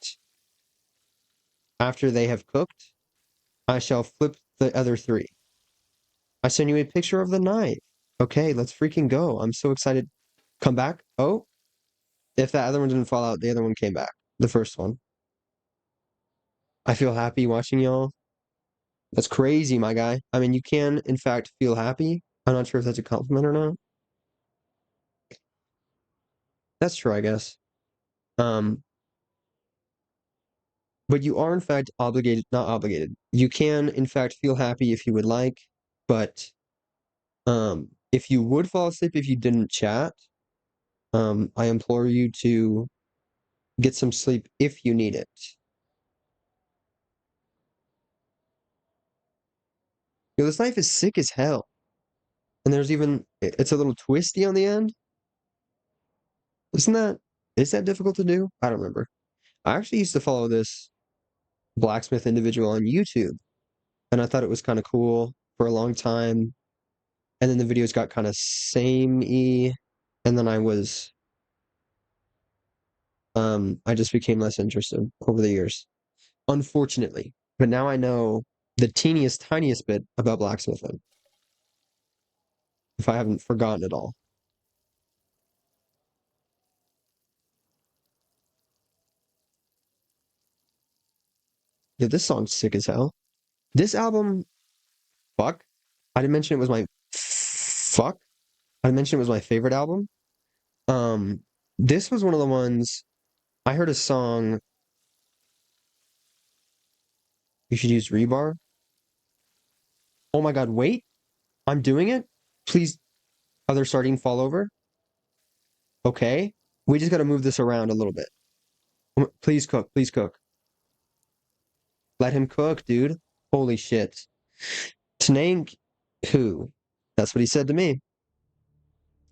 After they have cooked, I shall flip the other three. I send you a picture of the knife. Okay, let's freaking go. I'm so excited. Come back. Oh, if that other one didn't fall out, the other one came back. The first one. I feel happy watching y'all. That's crazy, my guy. I mean, you can, in fact, feel happy. I'm not sure if that's a compliment or not. That's true, I guess. Um, but you are, in fact, obligated, not obligated. You can, in fact, feel happy if you would like, but if you would fall asleep if you didn't chat, I implore you to get some sleep if you need it. Yo, this knife is sick as hell. And there's even, it's a little twisty on the end. Isn't that, is that difficult to do? I don't remember. I actually used to follow this blacksmith individual on YouTube, and I thought it was kind of cool for a long time. And then the videos got kind of samey, and then I just became less interested over the years, unfortunately. But now I know the teeniest, tiniest bit about blacksmithing, if I haven't forgotten it all. Yeah, this song's sick as hell. This album, fuck. I didn't mention it was my fuck. I didn't mention it was my favorite album. Um, this was one of the ones I heard a song. You should use rebar. Oh my god, wait. I'm doing it. Please, other starting fall over. Okay. We just gotta move this around a little bit. Please cook. Please cook. Let him cook, dude. Holy shit. Tanang who? That's what he said to me.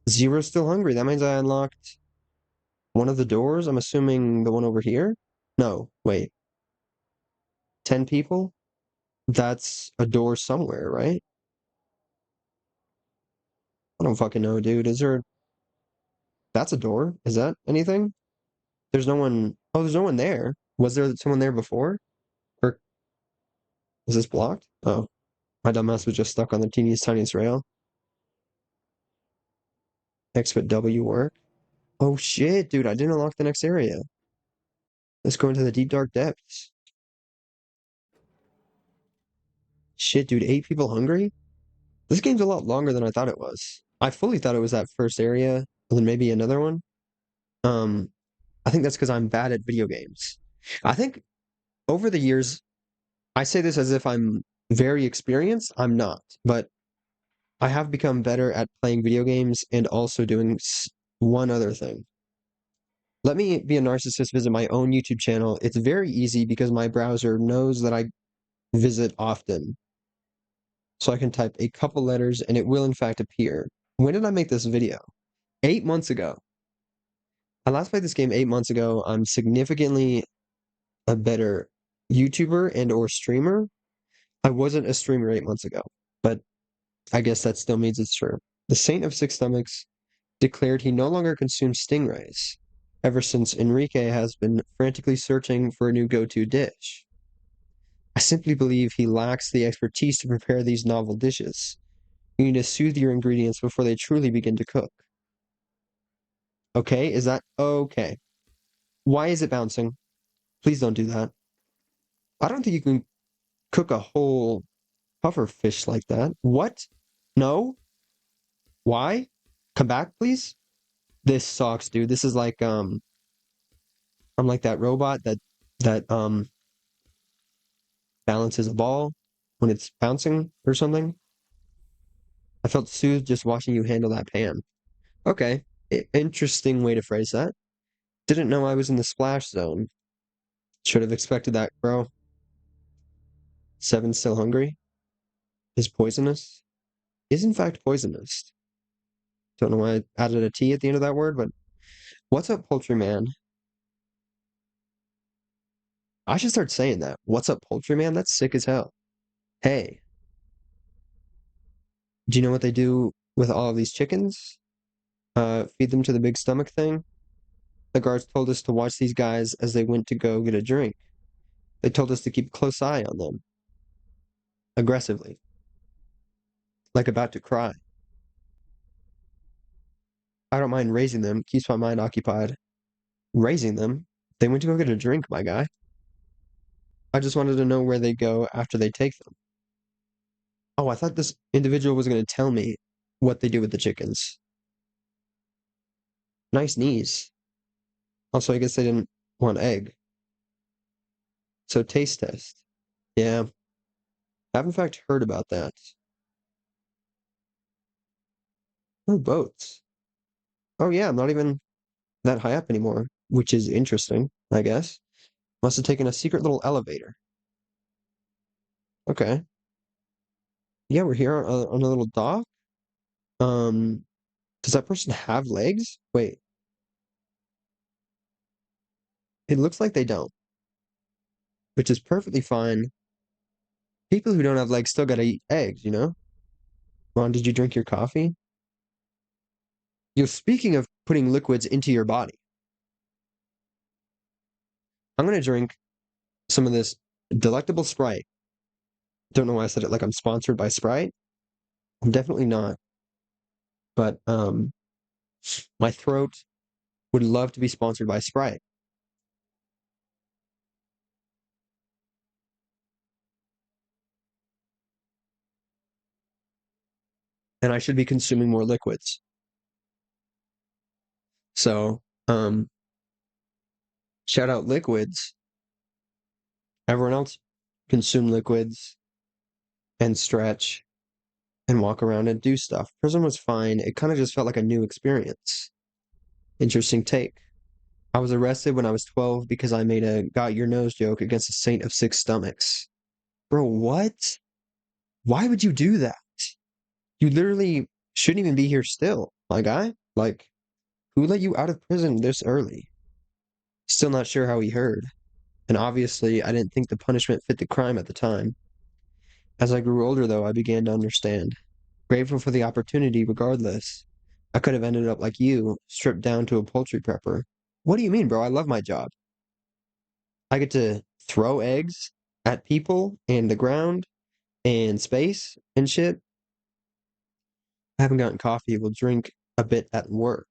Zero's still hungry. That means I unlocked one of the doors. I'm assuming the one over here? No, wait. 10 people? That's a door somewhere, right? I don't fucking know, dude. Is there... That's a door. Is that anything? There's no one... Oh, there's no one there. Was there someone there before? Or was this blocked? Oh, my dumbass was just stuck on the teeniest, tiniest rail. X but W work. Oh shit, dude, I didn't unlock the next area. Let's go into the deep dark depths. Shit, dude, 8 people hungry? This game's a lot longer than I thought it was. I fully thought it was that first area, and then maybe another one. Um, I think that's because I'm bad at video games. I think over the years, I say this as if I'm very experienced. I'm not, but I have become better at playing video games and also doing one other thing. Let me be a narcissist, visit my own YouTube channel. It's very easy because my browser knows that I visit often. So I can type a couple letters and it will in fact appear. When did I make this video? 8 months ago. I last played this game 8 months ago. I'm significantly a better YouTuber and or streamer. I wasn't a streamer 8 months ago, but I guess that still means it's true. The Saint of Six Stomachs declared he no longer consumes stingrays, ever since Enrique has been frantically searching for a new go-to dish. I simply believe he lacks the expertise to prepare these novel dishes. You need to soothe your ingredients before they truly begin to cook. Okay, is that okay? Why is it bouncing? Please don't do that. I don't think you can cook a whole puffer fish like that. What? No? Why? Come back, please? This sucks, dude. This is like I'm like that robot that balances a ball when it's bouncing or something. I felt soothed just watching you handle that pan. Okay. Interesting way to phrase that. Didn't know I was in the splash zone. Should have expected that, bro. Seven still hungry? Is poisonous? Is in fact poisonous. Don't know why I added a T at the end of that word, but what's up, poultry man? I should start saying that. What's up, poultry man? That's sick as hell. Hey, do you know what they do with all of these chickens? Feed them to the big stomach thing? The guards told us to watch these guys as they went to go get a drink. They told us to keep a close eye on them. Aggressively. Like about to cry. I don't mind raising them. Keeps my mind occupied. Raising them? They went to go get a drink, my guy. I just wanted to know where they go after they take them. Oh, I thought this individual was going to tell me what they do with the chickens. Nice knees. Also, I guess they didn't want egg. So taste test. Yeah. I've in fact heard about that. Oh, boats. Oh yeah, I'm not even that high up anymore, which is interesting, I guess. Must have taken a secret little elevator. Okay. Yeah, we're here on a little dock. Um, does that person have legs? Wait, it looks like they don't, which is perfectly fine. People who don't have legs still gotta eat eggs, you know? Ron, did you drink your coffee? You're speaking of putting liquids into your body. I'm gonna drink some of this delectable Sprite. Don't know why I said it like I'm sponsored by Sprite. I'm definitely not. But my throat would love to be sponsored by Sprite. And I should be consuming more liquids. So, shout out liquids. Everyone else consume liquids and stretch and walk around and do stuff. Prison was fine. It kind of just felt like a new experience. Interesting take. I was arrested when I was 12 because I made a got your nose joke against a saint of six stomachs. Bro, what? Why would you do that? You literally shouldn't even be here still, my guy. Like, who let you out of prison this early? Still not sure how he heard. And obviously, I didn't think the punishment fit the crime at the time. As I grew older, though, I began to understand. Grateful for the opportunity, regardless. I could have ended up like you, stripped down to a poultry prepper. What do you mean, bro? I love my job. I get to throw eggs at people and the ground and space and shit. I haven't gotten coffee. We'll drink a bit at work.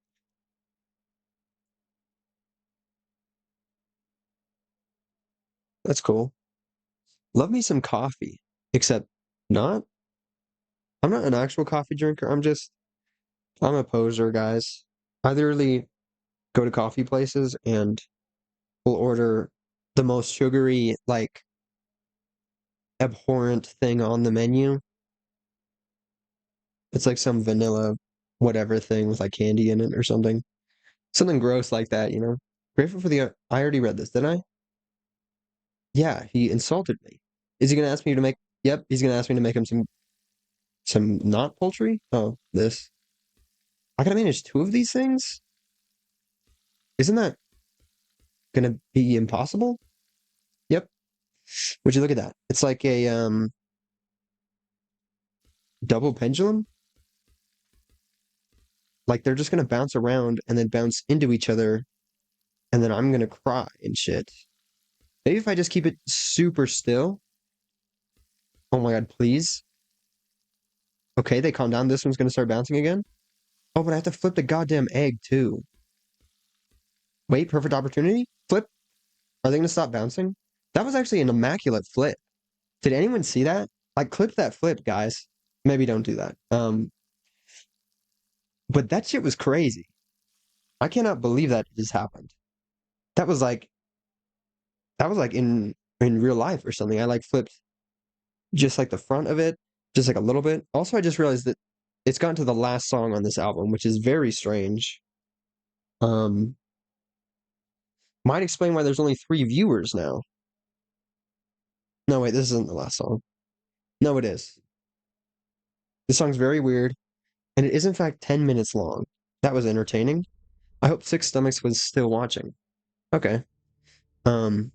That's cool. Love me some coffee. Except not I'm not an actual coffee drinker. I'm a poser, guys. I literally go to coffee places and will order the most sugary, like abhorrent thing on the menu. It's like some vanilla whatever thing with like candy in it or something. Something gross like that, you know? Grateful for the I already read this, didn't I? Yeah, he insulted me. Is he gonna ask me to make Yep, he's gonna ask me to make him some not poultry? Oh, this. I gotta manage two of these things? Isn't that gonna be impossible? Yep. Would you look at that? It's like a double pendulum. Like they're just gonna bounce around and then bounce into each other, and then I'm gonna cry and shit. Maybe if I just keep it super still. Oh my god, please. Okay, they calm down. This one's gonna start bouncing again. Oh, but I have to flip the goddamn egg too. Wait, perfect opportunity? Flip. Are they gonna stop bouncing? That was actually an immaculate flip. Did anyone see that? Like clip that flip, guys. Maybe don't do that. But that shit was crazy. I cannot believe that just happened. That was like that was like in real life or something. I like flipped just like the front of it, just like a little bit. Also, I just realized that it's gotten to the last song on this album, which is very strange. Um, might explain why there's only 3 viewers now. No, wait, this isn't the last song. No, it is. This song's very weird, and it is in fact 10 minutes long. That was entertaining. I hope Six Stomachs was still watching. Okay. Um,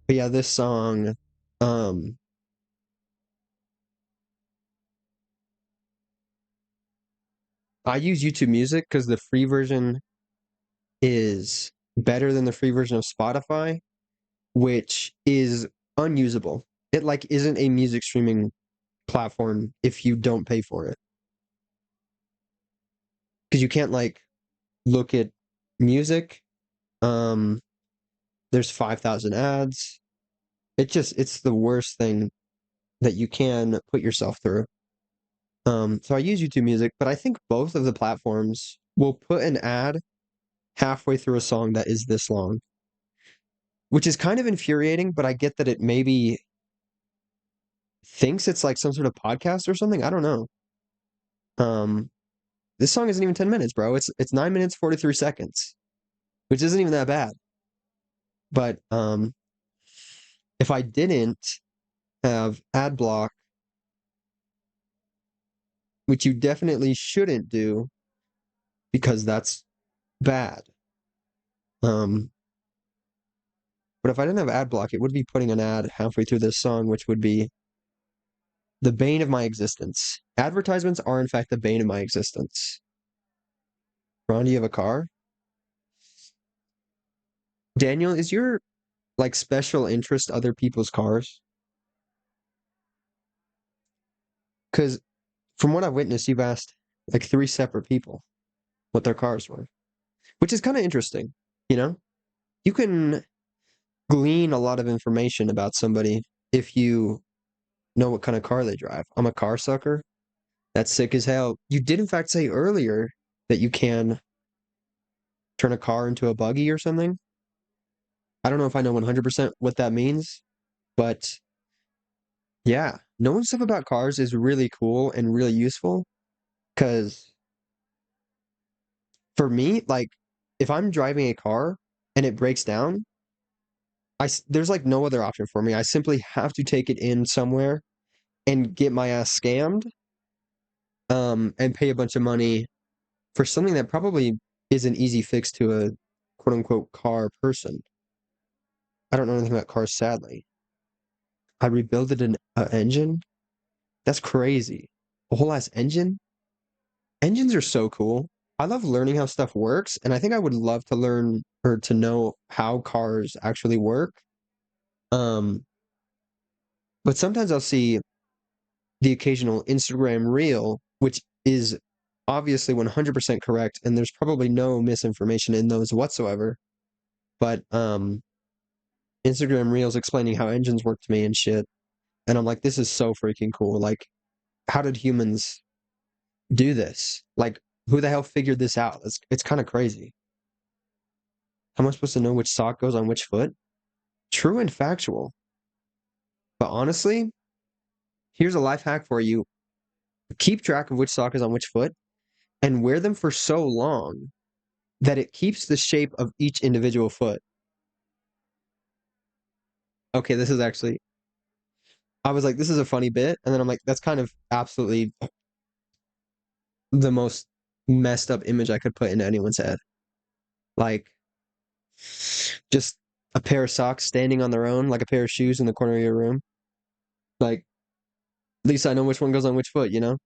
but yeah, this song, um, I use YouTube Music because the free version is better than the free version of Spotify, which is unusable. It like isn't a music streaming platform if you don't pay for it. Because you can't like look at music. Um, there's 5,000 ads. It's the worst thing that you can put yourself through. So I use YouTube Music, but I think both of the platforms will put an ad halfway through a song that is this long, which is kind of infuriating, but I get that it maybe thinks it's like some sort of podcast or something. I don't know. Um, this song isn't even 10 minutes, bro. It's 9 minutes 43 seconds, which isn't even that bad. But if I didn't have ad block, which you definitely shouldn't do because that's bad. Um, but if I didn't have ad block, it would be putting an ad halfway through this song, which would be the bane of my existence. Advertisements are in fact the bane of my existence. Ron, do you have a car? Daniel, is your like special interest other people's cars? Because from what I've witnessed, you've asked like 3 separate people what their cars were, which is kind of interesting. You know, you can glean a lot of information about somebody if you know what kind of car they drive. I'm a car sucker. That's sick as hell. You did, in fact, say earlier that you can turn a car into a buggy or something. I don't know if I know 100% what that means, but yeah, knowing stuff about cars is really cool and really useful because for me, like, if I'm driving a car and it breaks down, there's like no other option for me. I simply have to take it in somewhere and get my ass scammed, and pay a bunch of money for something that probably is an easy fix to a quote unquote car person. I don't know anything about cars, sadly. I rebuilt an engine. That's crazy. A whole ass engine? Engines are so cool. I love learning how stuff works, and I think I would love to learn or to know how cars actually work. Um, but sometimes I'll see the occasional Instagram reel, which is obviously 100% correct, and there's probably no misinformation in those whatsoever. But Instagram Reels explaining how engines work to me and shit. And I'm like, this is so freaking cool. Like, how did humans do this? Like, who the hell figured this out? It's kind of crazy. How am I supposed to know which sock goes on which foot? True and factual. But honestly, here's a life hack for you. Keep track of which sock is on which foot and wear them for so long that it keeps the shape of each individual foot. Okay, this is actually, I was like, this is a funny bit. And then I'm like, that's kind of absolutely the most messed up image I could put into anyone's head. Like, just a pair of socks standing on their own, like a pair of shoes in the corner of your room. Like, at least I know which one goes on which foot, you know?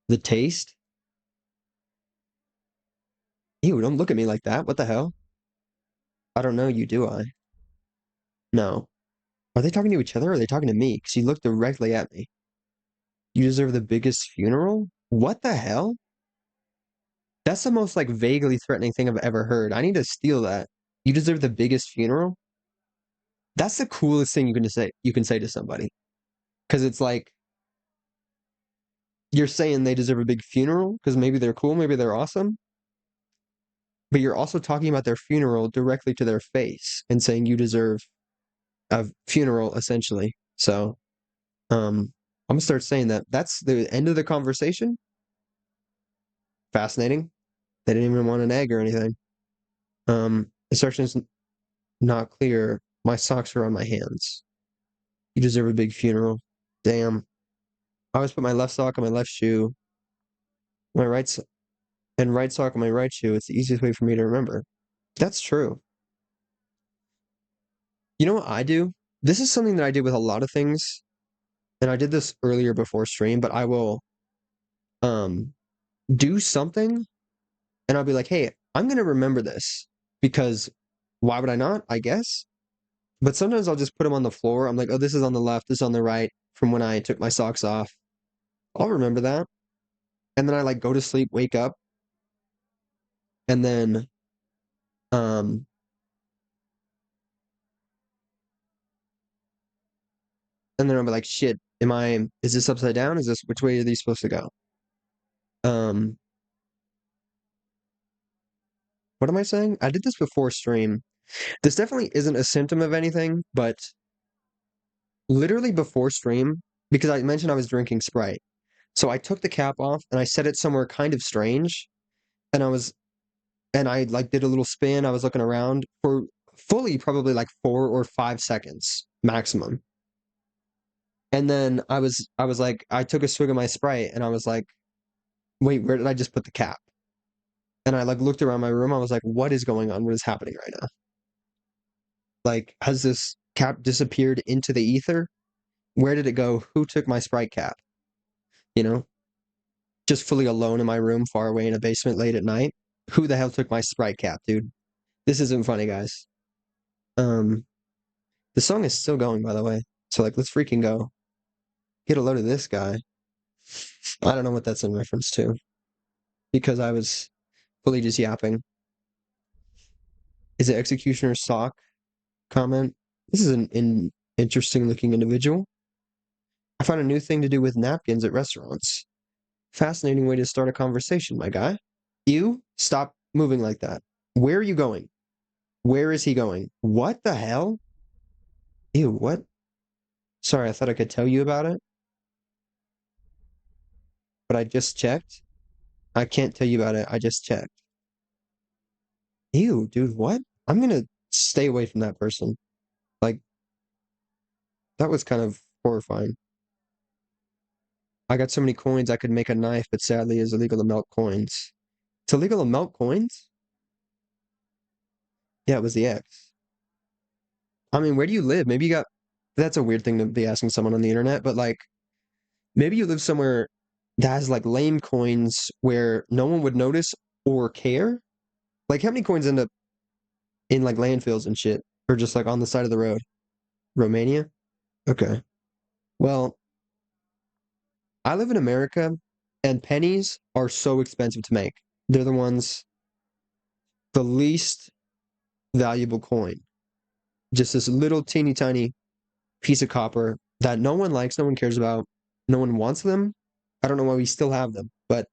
The taste? Ew, don't look at me like that. What the hell? I don't know you, do I? No. Are they talking to each other or are they talking to me? Because you look directly at me. You deserve the biggest funeral? What the hell? That's the most like vaguely threatening thing I've ever heard. I need to steal that. You deserve the biggest funeral? That's the coolest thing you can say to somebody. Because it's like you're saying they deserve a big funeral because maybe they're cool, maybe they're awesome, but you're also talking about their funeral directly to their face and saying you deserve a funeral essentially. So, I'm gonna start saying that. That's the end of the conversation. Fascinating. They didn't even want an egg or anything. Instructions not clear. My socks are on my hands. You deserve a big funeral. Damn. I always put my left sock on my left shoe, my right sock on my right shoe. It's the easiest way for me to remember. That's true. You know what I do? This is something that I did with a lot of things, and I did this earlier before stream, but I will um do something and I'll be like, hey, I'm gonna remember this because why would I not? I guess. But sometimes I'll just put them on the floor. I'm like, oh, this is on the left, this is on the right from when I took my socks off. I'll remember that. And then I like go to sleep, wake up, and then um I'll be like, shit, is this upside down? Is this which way are these supposed to go? Um what am I saying? I did this before stream. This definitely isn't a symptom of anything, but literally before stream, because I mentioned I was drinking Sprite. So I took the cap off and I set it somewhere kind of strange. And I like did a little spin. I was looking around for fully probably like 4 or 5 seconds maximum. And then I was like, I took a swig of my Sprite and I was like, wait, where did I just put the cap? And I like looked around my room. I was like, what is going on? What is happening right now? Like, has this cap disappeared into the ether? Where did it go? Who took my Sprite cap? You know, just fully alone in my room, far away in a basement late at night. Who the hell took my Sprite cap, dude? This isn't funny, guys. Um, the song is still going, by the way. So like, let's freaking go. Get a load of this guy. I don't know what that's in reference to because I was fully just yapping. Is it Executioner Sock comment? This is an interesting looking individual. I found a new thing to do with napkins at restaurants. Fascinating way to start a conversation, my guy. You stop moving like that. Where are you going? Where is he going? What the hell? Ew, what? Sorry, I thought I could tell you about it, but I just checked. I can't tell you about it. I just checked. Ew, dude, what? I'm gonna stay away from that person. Like, that was kind of horrifying. I got so many coins I could make a knife, but sadly it's illegal to melt coins. It's illegal to melt coins? Yeah, it was the X. I mean, where do you live? Maybe you got. That's a weird thing to be asking someone on the internet, but like, maybe you live somewhere that has like lame coins where no one would notice or care. Like, how many coins end up in like landfills and shit, or just like on the side of the road? Romania? Okay. Well, I live in America, and pennies are so expensive to make. They're the least valuable coin. Just this little teeny tiny piece of copper that no one likes, no one cares about, no one wants them. I don't know why we still have them, but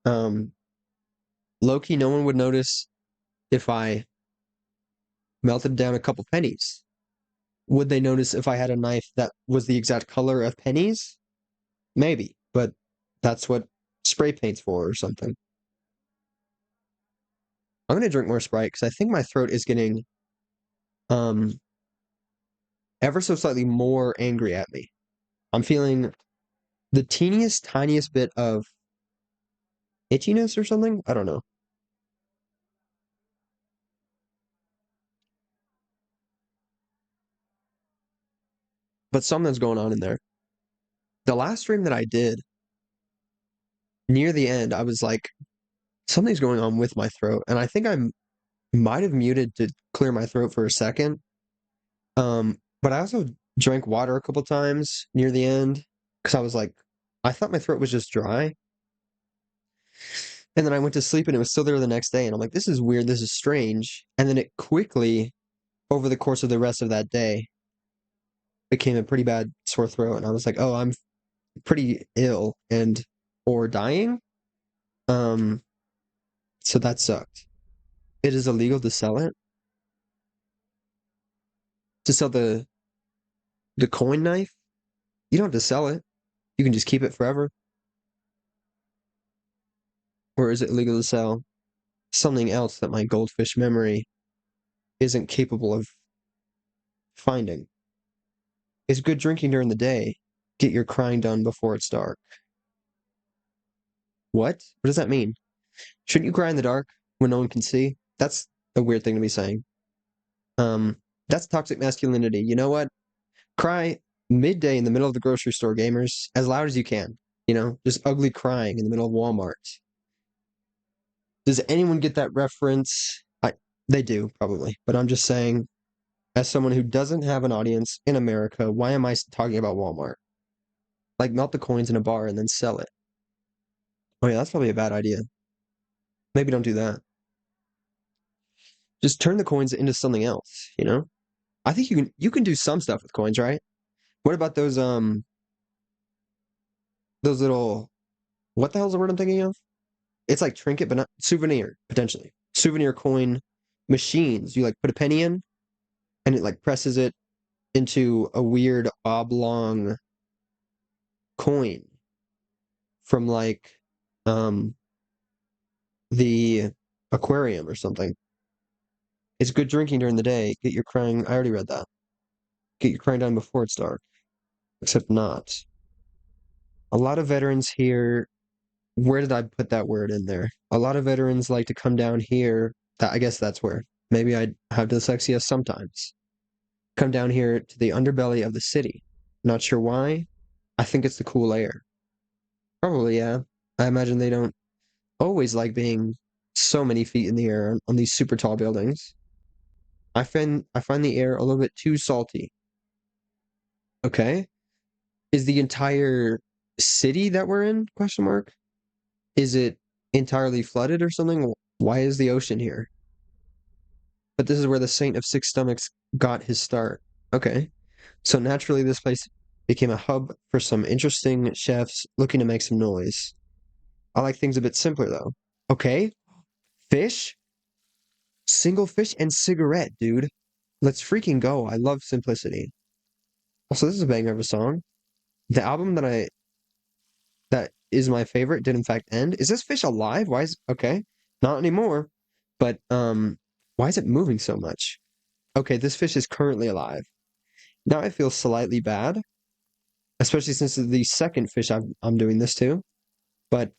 um low-key, no one would notice if I melted down a couple pennies. Would they notice if I had a knife that was the exact color of pennies? Maybe, but that's what spray paint's for or something. I'm gonna drink more Sprite because I think my throat is getting um ever so slightly more angry at me. I'm feeling the teeniest, tiniest bit of itchiness or something. I don't know. But something's going on in there. The last stream that I did, near the end, I was like, something's going on with my throat. And I think I might have muted to clear my throat for a second. But I also drank water a couple times near the end because I was like, I thought my throat was just dry. And then I went to sleep and it was still there the next day. And I'm like, this is weird. This is strange. And then it quickly, over the course of the rest of that day, became a pretty bad sore throat. And I was like, oh, I'm pretty ill and or dying. Um, so that sucked. It is illegal to sell it, to sell the coin knife. You don't have to sell it. You can just keep it forever. Or is it illegal to sell something else that my goldfish memory isn't capable of finding? Is good drinking during the day. Get your crying done before it's dark. What? What does that mean? Shouldn't you cry in the dark when no one can see? That's a weird thing to be saying. That's toxic masculinity. You know what? Cry midday in the middle of the grocery store, gamers, as loud as you can. You know, just ugly crying in the middle of Walmart. Does anyone get that reference? They do, probably. But I'm just saying, as someone who doesn't have an audience in America, why am I talking about Walmart? Like, melt the coins in a bar and then sell it. Oh, yeah, that's probably a bad idea. Maybe don't do that. Just turn the coins into something else, you know? I think you can do some stuff with coins, right? What about those little, what the hell's the word I'm thinking of? It's like trinket, but not souvenir, potentially. Souvenir coin machines. You like put a penny in and it like presses it into a weird oblong coin from like um the aquarium or something. It's good drinking during the day. Get your crying. I already read that. Get your crying done before it's dark. Except not. A lot of veterans here. Where did I put that word in there? A lot of veterans like to come down here. I guess that's where. Maybe I have dyslexia sometimes. Come down here to the underbelly of the city. Not sure why. I think it's the cool air. Probably, yeah. I imagine they don't always like being so many feet in the air on these super tall buildings. I find the air a little bit too salty. Okay. Is the entire city that we're in? Question mark. Is it entirely flooded or something? Why is the ocean here? But this is where the Saint of Six Stomachs got his start. Okay. So naturally, this place became a hub for some interesting chefs looking to make some noise. I like things a bit simpler, though. Okay. Fish, single fish, and cigarette, dude. Let's freaking go. I love simplicity. Also, this is a banger of a song. The album that is my favorite did in fact end. Is this fish alive? Why is okay? Not anymore. But why is it moving so much? Okay, this fish is currently alive. Now I feel slightly bad, especially since it's the second fish I'm doing this to. But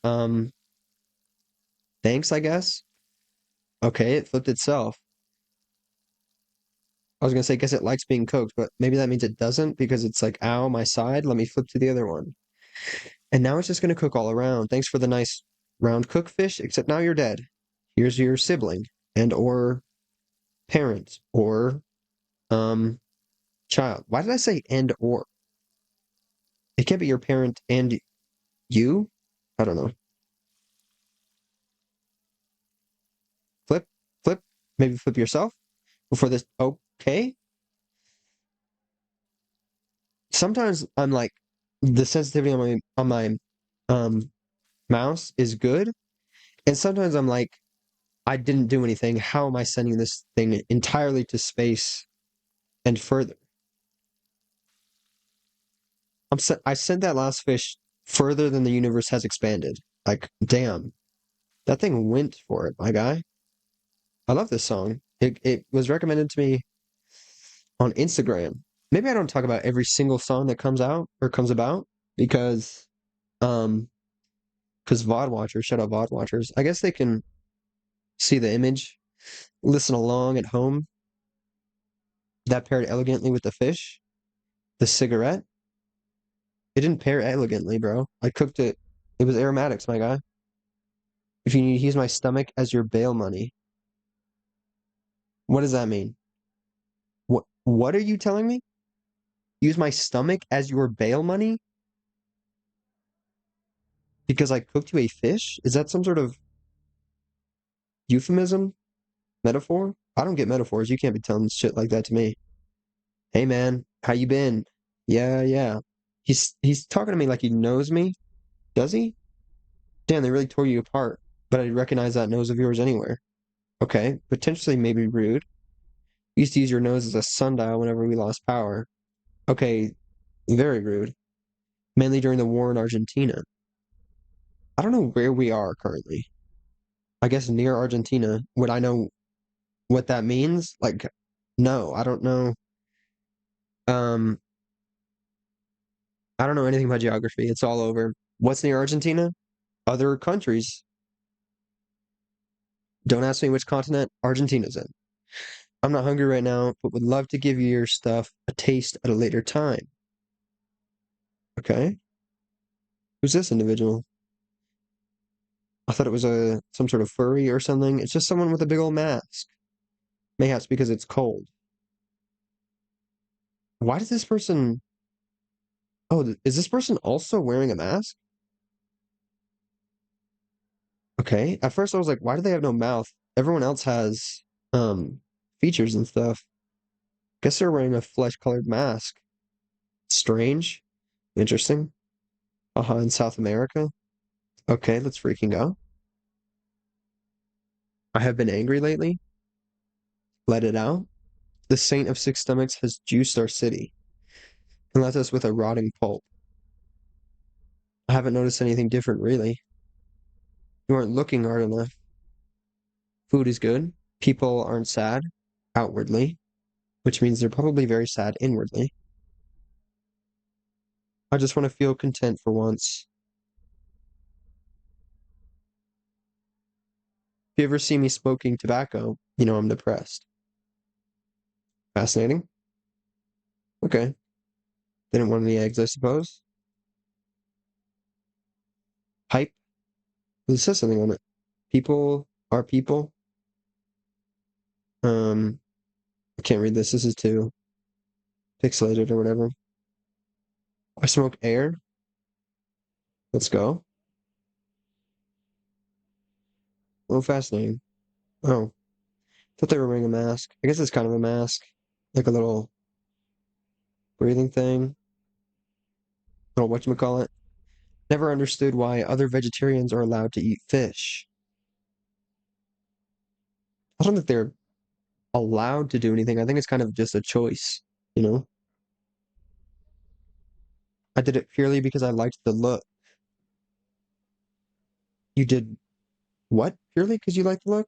thanks, I guess. Okay, it flipped itself. I was gonna say, guess it likes being cooked, but maybe that means it doesn't because it's like, ow, my side. Let me flip to the other one. And now it's just gonna cook all around. Thanks for the nice round cook fish, except now you're dead. Here's your sibling and or parent or um child. Why did I say and or? It can't be your parent and you? I don't know. Flip, flip, maybe flip yourself before this. Okay. sometimes I'm like the sensitivity on my um mouse is good, and sometimes I'm like I didn't do anything. How am I sending this thing entirely to space and further? I sent that last fish further than the universe has expanded. Like, damn, that thing went for it, my guy. I love this song. It was recommended to me on Instagram. Maybe I don't talk about every single song that comes out or comes about because um because VOD watchers, shout out VOD watchers, I guess they can see the image, listen along at home. That paired elegantly with the fish, the cigarette. It didn't pair elegantly, bro. I cooked it. It was aromatics, my guy. If you need to use my stomach as your bail money, what does that mean? What are you telling me? Use my stomach as your bail money because I cooked you a fish? Is that some sort of euphemism? Metaphor? I don't get metaphors. You can't be telling shit like that to me. Hey man, how you been? Yeah, yeah. He's talking to me like he knows me. Does he? Damn, they really tore you apart. But I recognize that nose of yours anywhere. Okay, potentially maybe rude. You used to use your nose as a sundial whenever we lost power. Okay, very rude. Mainly during the war in Argentina. I don't know where we are currently. I guess near Argentina. Would I know what that means? Like, no, I don't know. Um, I don't know anything about geography. It's all over. What's near Argentina? Other countries. Don't ask me which continent Argentina's in. I'm not hungry right now, but would love to give you your stuff a taste at a later time. Okay. Who's this individual? I thought it was a some sort of furry or something. It's just someone with a big old mask. Mayhaps because it's cold. Why does this person? Oh, is this person also wearing a mask? Okay. At first I was like, why do they have no mouth? Everyone else has um features and stuff. Guess they're wearing a flesh-colored mask. Strange. Interesting. In South America. Okay, let's freaking go. I have been angry lately. Let it out. The Saint of Six Stomachs has juiced our city and left us with a rotting pulp. I haven't noticed anything different, really. You aren't looking hard enough. Food is good. People aren't sad outwardly, which means they're probably very sad inwardly. I just want to feel content for once. If you ever see me smoking tobacco, you know I'm depressed. Fascinating. Okay. Didn't want any eggs, I suppose. Hype. It says something on it. People are people. Um, I can't read this. This is too pixelated or whatever. I smoke air. Let's go. Oh, fascinating. Oh, thought they were wearing a mask. I guess it's kind of a mask, like a little breathing thing. Little whatchamacallit. Never understood why other vegetarians are allowed to eat fish. I don't think they're allowed to do anything. I think it's kind of just a choice, you know? I did it purely because I liked the look. You did what? Purely because you liked the look?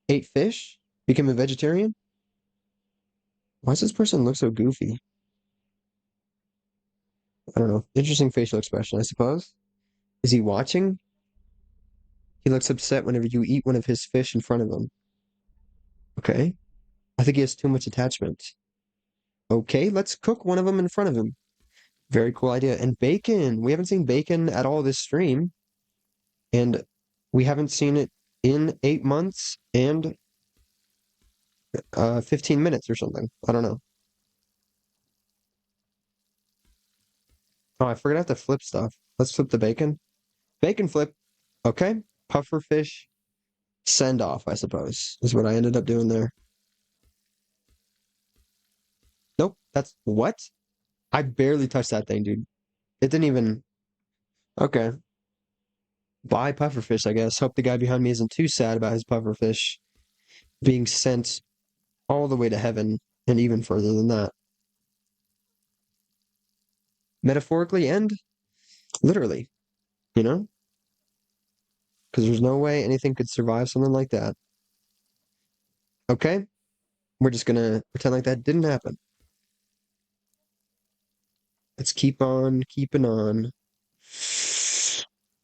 Ate fish? Became a vegetarian? Why does this person look so goofy? I don't know. Interesting facial expression, I suppose. Is he watching? He looks upset whenever you eat one of his fish in front of him. Okay. I think he has too much attachment. Okay, let's cook one of them in front of him. Very cool idea. And bacon. We haven't seen bacon at all this stream. And we haven't seen it in 8 months and 15 minutes or something. I don't know. Oh, I forgot to flip stuff. Let's flip the bacon. Bacon flip. Okay. Puffer fish. Send off, I suppose, is what I ended up doing there. Nope, that's what? I barely touched that thing, dude. It didn't even. Okay. Bye, pufferfish, I guess. Hope the guy behind me isn't too sad about his pufferfish being sent all the way to heaven and even further than that. Metaphorically and literally, you know? Because there's no way anything could survive something like that. Okay? We're just gonna pretend like that didn't happen. Let's keep on keeping on.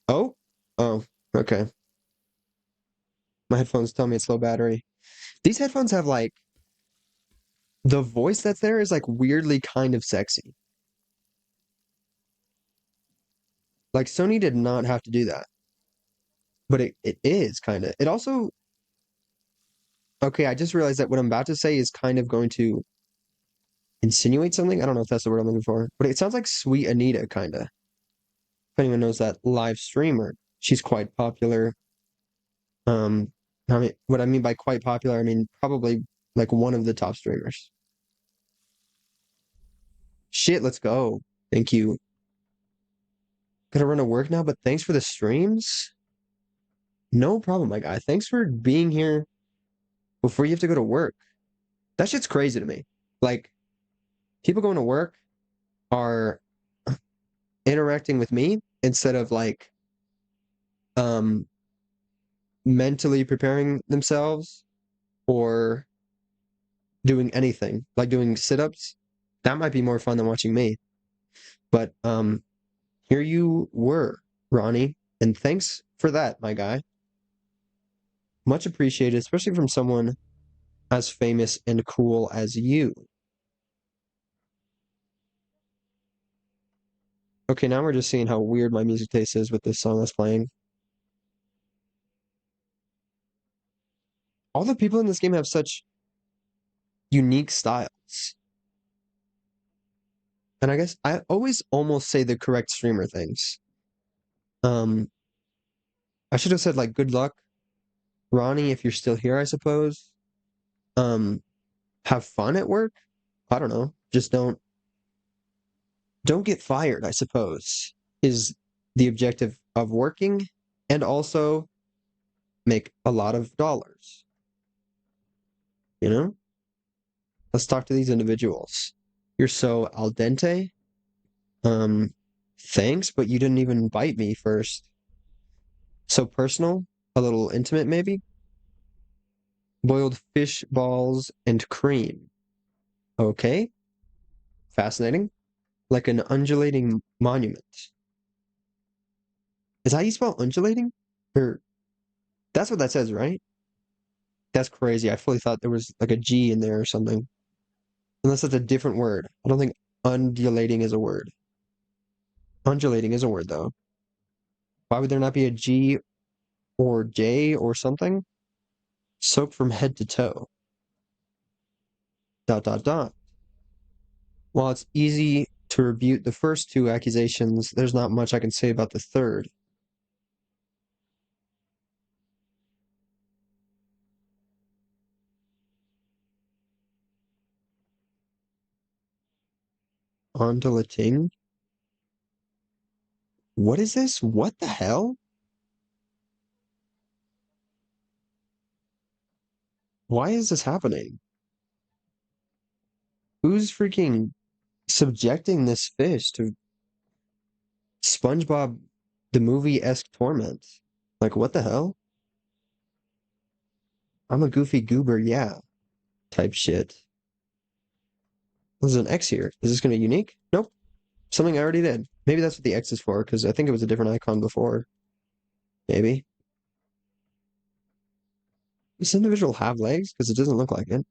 Oh? Oh, okay. My headphones tell me it's low battery. These headphones have like the voice that's there is like weirdly kind of sexy. Like Sony did not have to do that, but it is kind of. It also, okay, I just realized that what I'm about to say is kind of going to insinuate something. I don't know if that's the word I'm looking for, but it sounds like Sweet Anita, kind of. If anyone knows that live streamer, she's quite popular. Um, I mean, what I mean by quite popular, I mean probably like one of the top streamers. Shit, let's go. Thank you. Gotta run to work now, but thanks for the streams. No problem, my guy. Thanks for being here before you have to go to work. That shit's crazy to me. Like, people going to work are interacting with me instead of like um mentally preparing themselves or doing anything, like doing sit-ups. That might be more fun than watching me. But here you were, Ronnie, and thanks for that, my guy. Much appreciated, especially from someone as famous and cool as you. Okay, now we're just seeing how weird my music taste is with this song that's playing. All the people in this game have such unique styles. And I guess I always almost say the correct streamer things. Um, I should have said like good luck, Ronnie, if you're still here, I suppose. Um, have fun at work. I don't know. Just don't get fired, I suppose, is the objective of working and also make a lot of dollars. You know? Let's talk to these individuals. You're so al dente. Um, thanks, but you didn't even bite me first. So personal, a little intimate maybe. Boiled fish balls and cream. Okay, fascinating. Like an undulating monument. Is that how you spell undulating? Or that's what that says, right? That's crazy. I fully thought there was like a G in there or something. Unless that's a different word. I don't think undulating is a word. Undulating is a word though. Why would there not be a G or J or something? Soaked from head to toe. Dot dot dot. While it's easy to rebut the first two accusations, there's not much I can say about the third. Ondulating? What is this? What the hell? Why is this happening? Who's freaking subjecting this fish to SpongeBob the movie-esque torment? Like, what the hell? I'm a goofy goober, yeah, type shit. There's an X here. Is this going to be unique? Nope. Something I already did. Maybe that's what the X is for, because I think it was a different icon before. Maybe. Does this individual have legs? Because it doesn't look like it.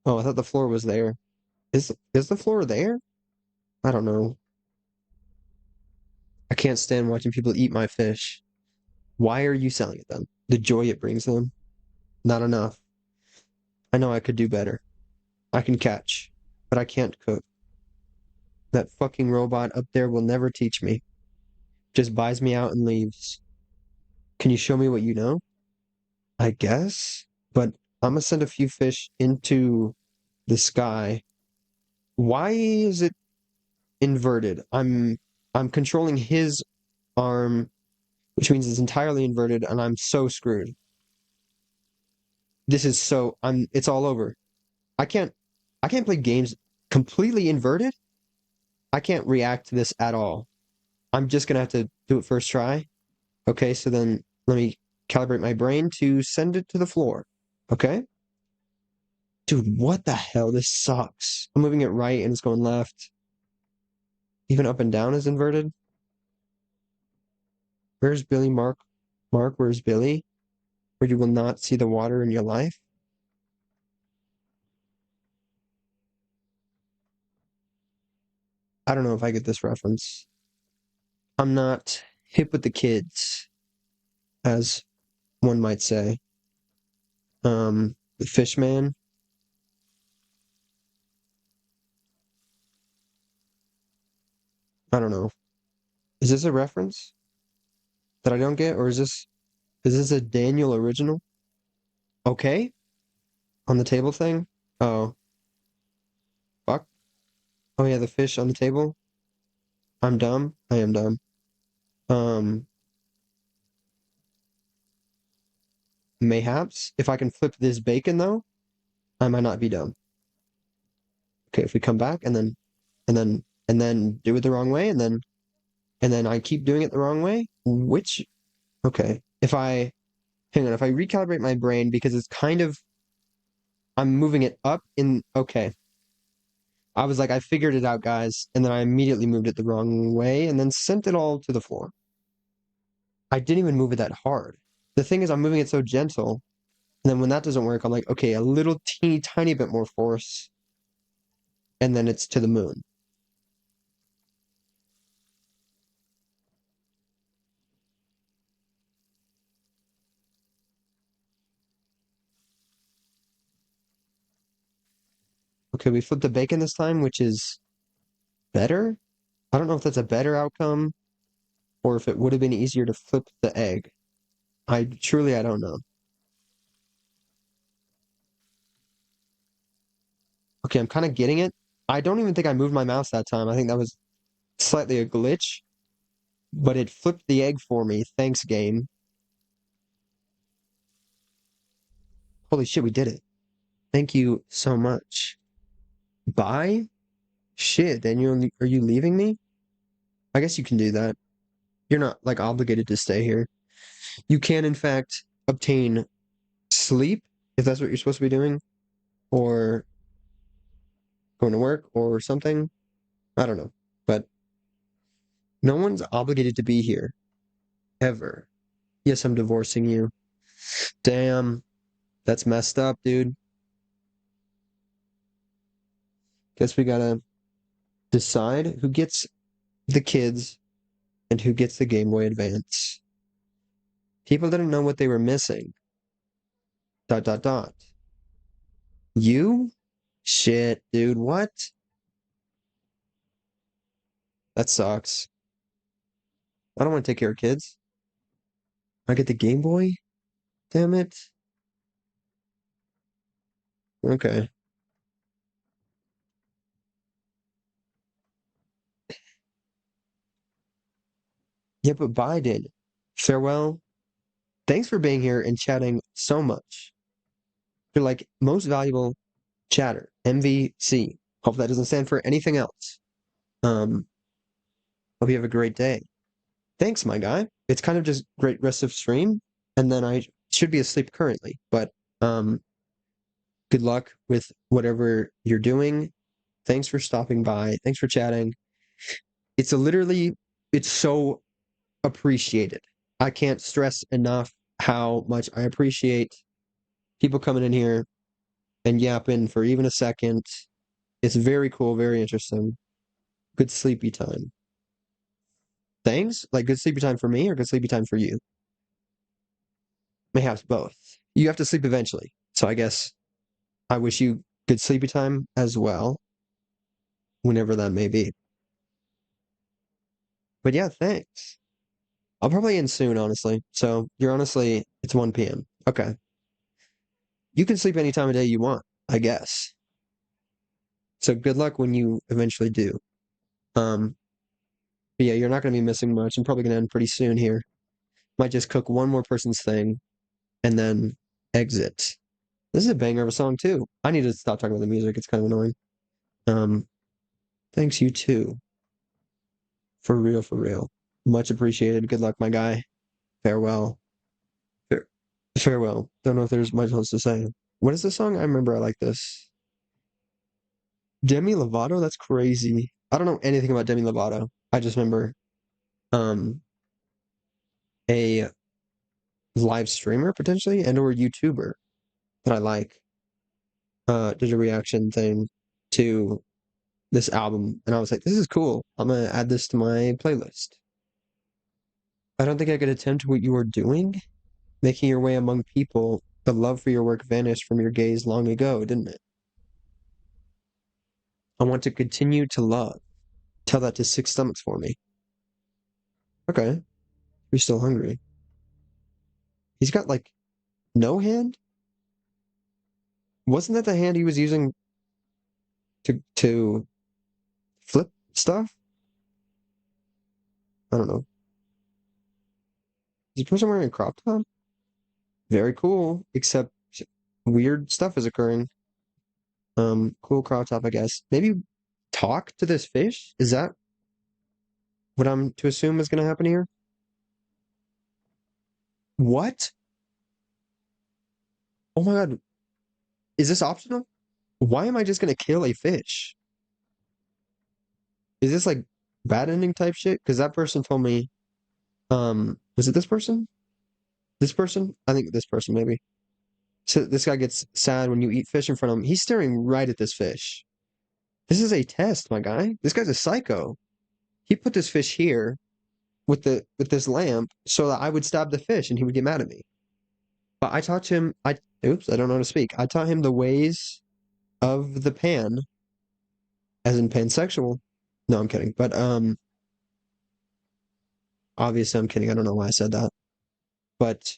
Oh, I thought the floor was there. Is the floor there? I don't know. I can't stand watching people eat my fish. Why are you selling it then? The joy it brings them. Not enough. I know I could do better. I can catch, but I can't cook. That fucking robot up there will never teach me. Just buys me out and leaves. Can you show me what you know? I guess, but I'm gonna send a few fish into the sky Why is it inverted? I'm controlling his arm, which means it's entirely inverted, and I'm so screwed. This is so it's all over. I can't I can't play games completely inverted. I can't react to this at all. I'm just gonna have to do it first try. Okay, so then let me calibrate my brain to send it to the floor. Okay? Dude, what the hell? This sucks. I'm moving it right and it's going left. Even up and down is inverted. Where's Billy Mark? Mark, where's Billy? Where you will not see the water in your life? I don't know if I get this reference. I'm not hip with the kids, as one might say. The Fishman. I don't know. Is this a reference that I don't get, or is this a Daniel original? Okay, on the table thing. Oh, fuck. Oh yeah, the fish on the table. I'm dumb. I am dumb. Um, Mayhaps if I can flip this bacon though, I might not be dumb. Okay, if we come back and then and then do it the wrong way and then I keep doing it the wrong way, which okay. If I hang on, if I recalibrate my brain because it's kind of I'm moving it up in okay. I was like, I figured it out, guys, and then I immediately moved it the wrong way and then sent it all to the floor. I didn't even move it that hard. The thing is, I'm moving it so gentle, and then when that doesn't work, I'm like, okay, a little teeny tiny bit more force, and then it's to the moon. Okay, we flipped the bacon this time, which is better. I don't know if that's a better outcome or if it would have been easier to flip the egg. I don't know. Okay, I'm kind of getting it. I don't even think I moved my mouse that time. I think that was slightly a glitch, but it flipped the egg for me. Thanks, game. Holy shit, we did it. Thank you so much. Bye? Shit, Daniel, are you leaving me? I guess you can do that. You're not like obligated to stay here. You can, in fact, obtain sleep if that's what you're supposed to be doing, or going to work or something. I don't know. But no one's obligated to be here ever. Yes, I'm divorcing you. Damn, that's messed up, dude. Guess we gotta decide who gets the kids and who gets the Game Boy Advance. People didn't know what they were missing. Dot dot dot. You? Shit, dude, what? That sucks. I don't want to take care of kids. I get the Game Boy? Damn it. Okay. Yeah, but bye, Daniel. Farewell. Thanks for being here and chatting so much. You're like most valuable chatter, MVC. Hope that doesn't stand for anything else. Um, Hope you have a great day. Thanks, my guy. It's kind of just great rest of stream, and then I should be asleep currently, but um, good luck with whatever you're doing. Thanks for stopping by. Thanks for chatting. It's so appreciated. I can't stress enough how much I appreciate people coming in here and yapping for even a second. It's very cool, very interesting. Good sleepy time. Thanks? Like good sleepy time for me or good sleepy time for you? Mayhaps both. You have to sleep eventually. So I guess I wish you good sleepy time as well, whenever that may be. But yeah, thanks. I'll probably end soon, honestly. So you're honestly, it's 1 p.m. Okay. You can sleep any time of day you want, I guess. So good luck when you eventually do. Um, but yeah, you're not going to be missing much. I'm probably going to end pretty soon here. Might just cook one more person's thing and then exit. This is a banger of a song too. I need to stop talking about the music. It's kind of annoying. Um, thanks you too. For real, for real. Much appreciated. Good luck, my guy. Farewell. Fare- Farewell. Don't know if there's much else to say. What is this song? I remember I like this. Demi Lovato? That's crazy. I don't know anything about Demi Lovato. I just remember um a live streamer potentially and or YouTuber that I like did a reaction thing to this album and I was like, this is cool. I'm gonna add this to my playlist. I don't think I could attempt what you are doing. Making your way among people, the love for your work vanished from your gaze long ago, didn't it? I want to continue to love. Tell that to Six Stomachs for me. Okay, you're still hungry. He's got like no hand? Wasn't that the hand he was using to flip stuff? I don't know. Is the person wearing a crop top? Very cool, except weird stuff is occurring. Cool crop top, I guess. Maybe talk to this fish? Is that what I'm to assume is going to happen here? What? Oh my God. Is this optional? Why am I just going to kill a fish? Is this like bad ending type shit? Because that person told me, was it this person? This person? I think this person maybe. So this guy gets sad when you eat fish in front of him. He's staring right at this fish. This is a test, my guy. This guy's a psycho. He put this fish here with this lamp so that I would stab the fish and he would get mad at me. But I taught him I oops, I don't know how to speak. I taught him the ways of the pan, as in pansexual. No, I'm kidding. But obviously I'm kidding. I don't know why I said that. But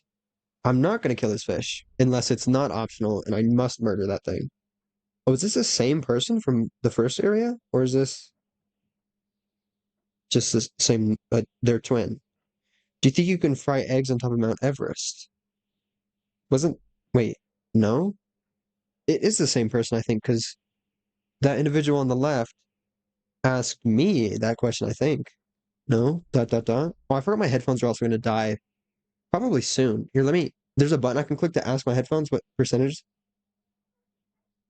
I'm not gonna kill this fish unless it's not optional and I must murder that thing. Oh, is this the same person from the first area? Or is this just the same they're twin? Do you think you can fry eggs on top of Mount Everest? Wasn't wait, no? It is the same person, I think, because that individual on the left asked me that question, I think. No? Dot dot dot. Oh, I forgot my headphones are also gonna die probably soon. Here, let me there's a button I can click to ask my headphones what percentage.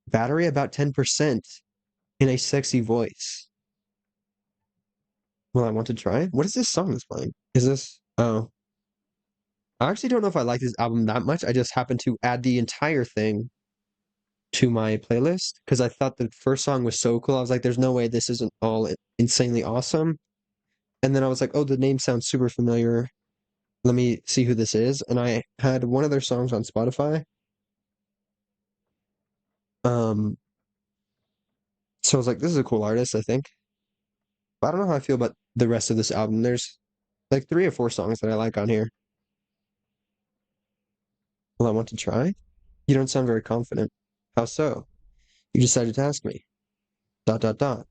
Battery about 10% in a sexy voice. Well, I want to try. What is this song that's playing? Is this oh. I actually don't know if I like this album that much. I just happened to add the entire thing to my playlist because I thought the first song was so cool. I was like, there's no way this isn't all insanely awesome. And then I was like, oh, the name sounds super familiar. Let me see who this is. And I had one of their songs on Spotify. Um, so I was like, this is a cool artist, I think. But I don't know how I feel about the rest of this album. There's like 3 or 4 songs that I like on here. Well, I want to try. You don't sound very confident. How so? You decided to ask me. Dot dot dot.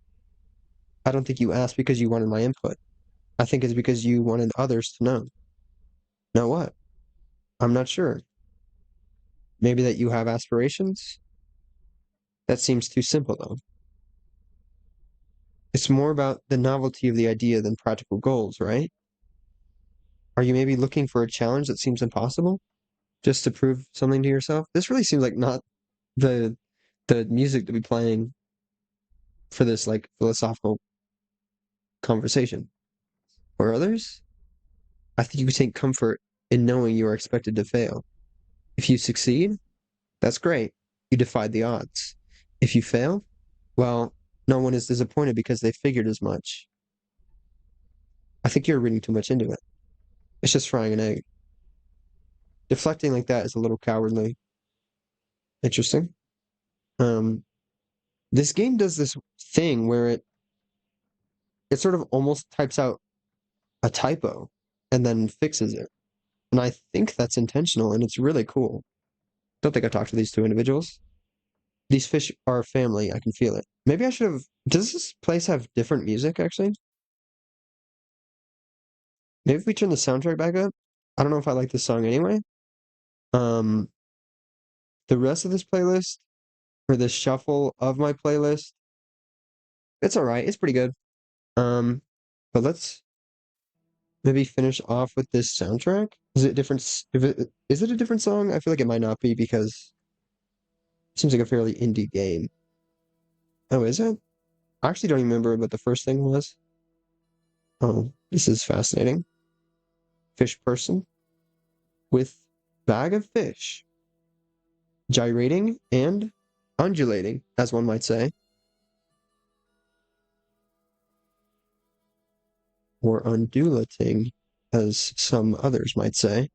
I don't think you asked because you wanted my input. I think it's because you wanted others to know. Know what? I'm not sure. Maybe that you have aspirations? That seems too simple, though. It's more about the novelty of the idea than practical goals, right? Are you maybe looking for a challenge that seems impossible? Just to prove something to yourself? This really seems like not the the music to be playing for this like philosophical conversation. Or others? I think you can take comfort in knowing you are expected to fail. If you succeed, that's great. You defied the odds. If you fail, well, no one is disappointed because they figured as much. I think you're reading too much into it. It's just frying an egg. Deflecting like that is a little cowardly. Interesting. Um, this game does this thing where it sort of almost types out a typo and then fixes it. And I think that's intentional and it's really cool. Don't think I talked to these 2 individuals. These fish are family. I can feel it. Maybe I should have. Does this place have different music, actually? Maybe if we turn the soundtrack back up. I don't know if I like this song anyway. Um, the rest of this playlist, or this shuffle of my playlist, it's all right. It's pretty good. Um, but let's maybe finish off with this soundtrack. Is it different? Is it a different song? I feel like it might not be because it seems like a fairly indie game. Oh, is it? I actually don't even remember what the first thing was. Oh, this is fascinating. Fish person with bag of fish, gyrating and undulating, as one might say, or undulating, as some others might say.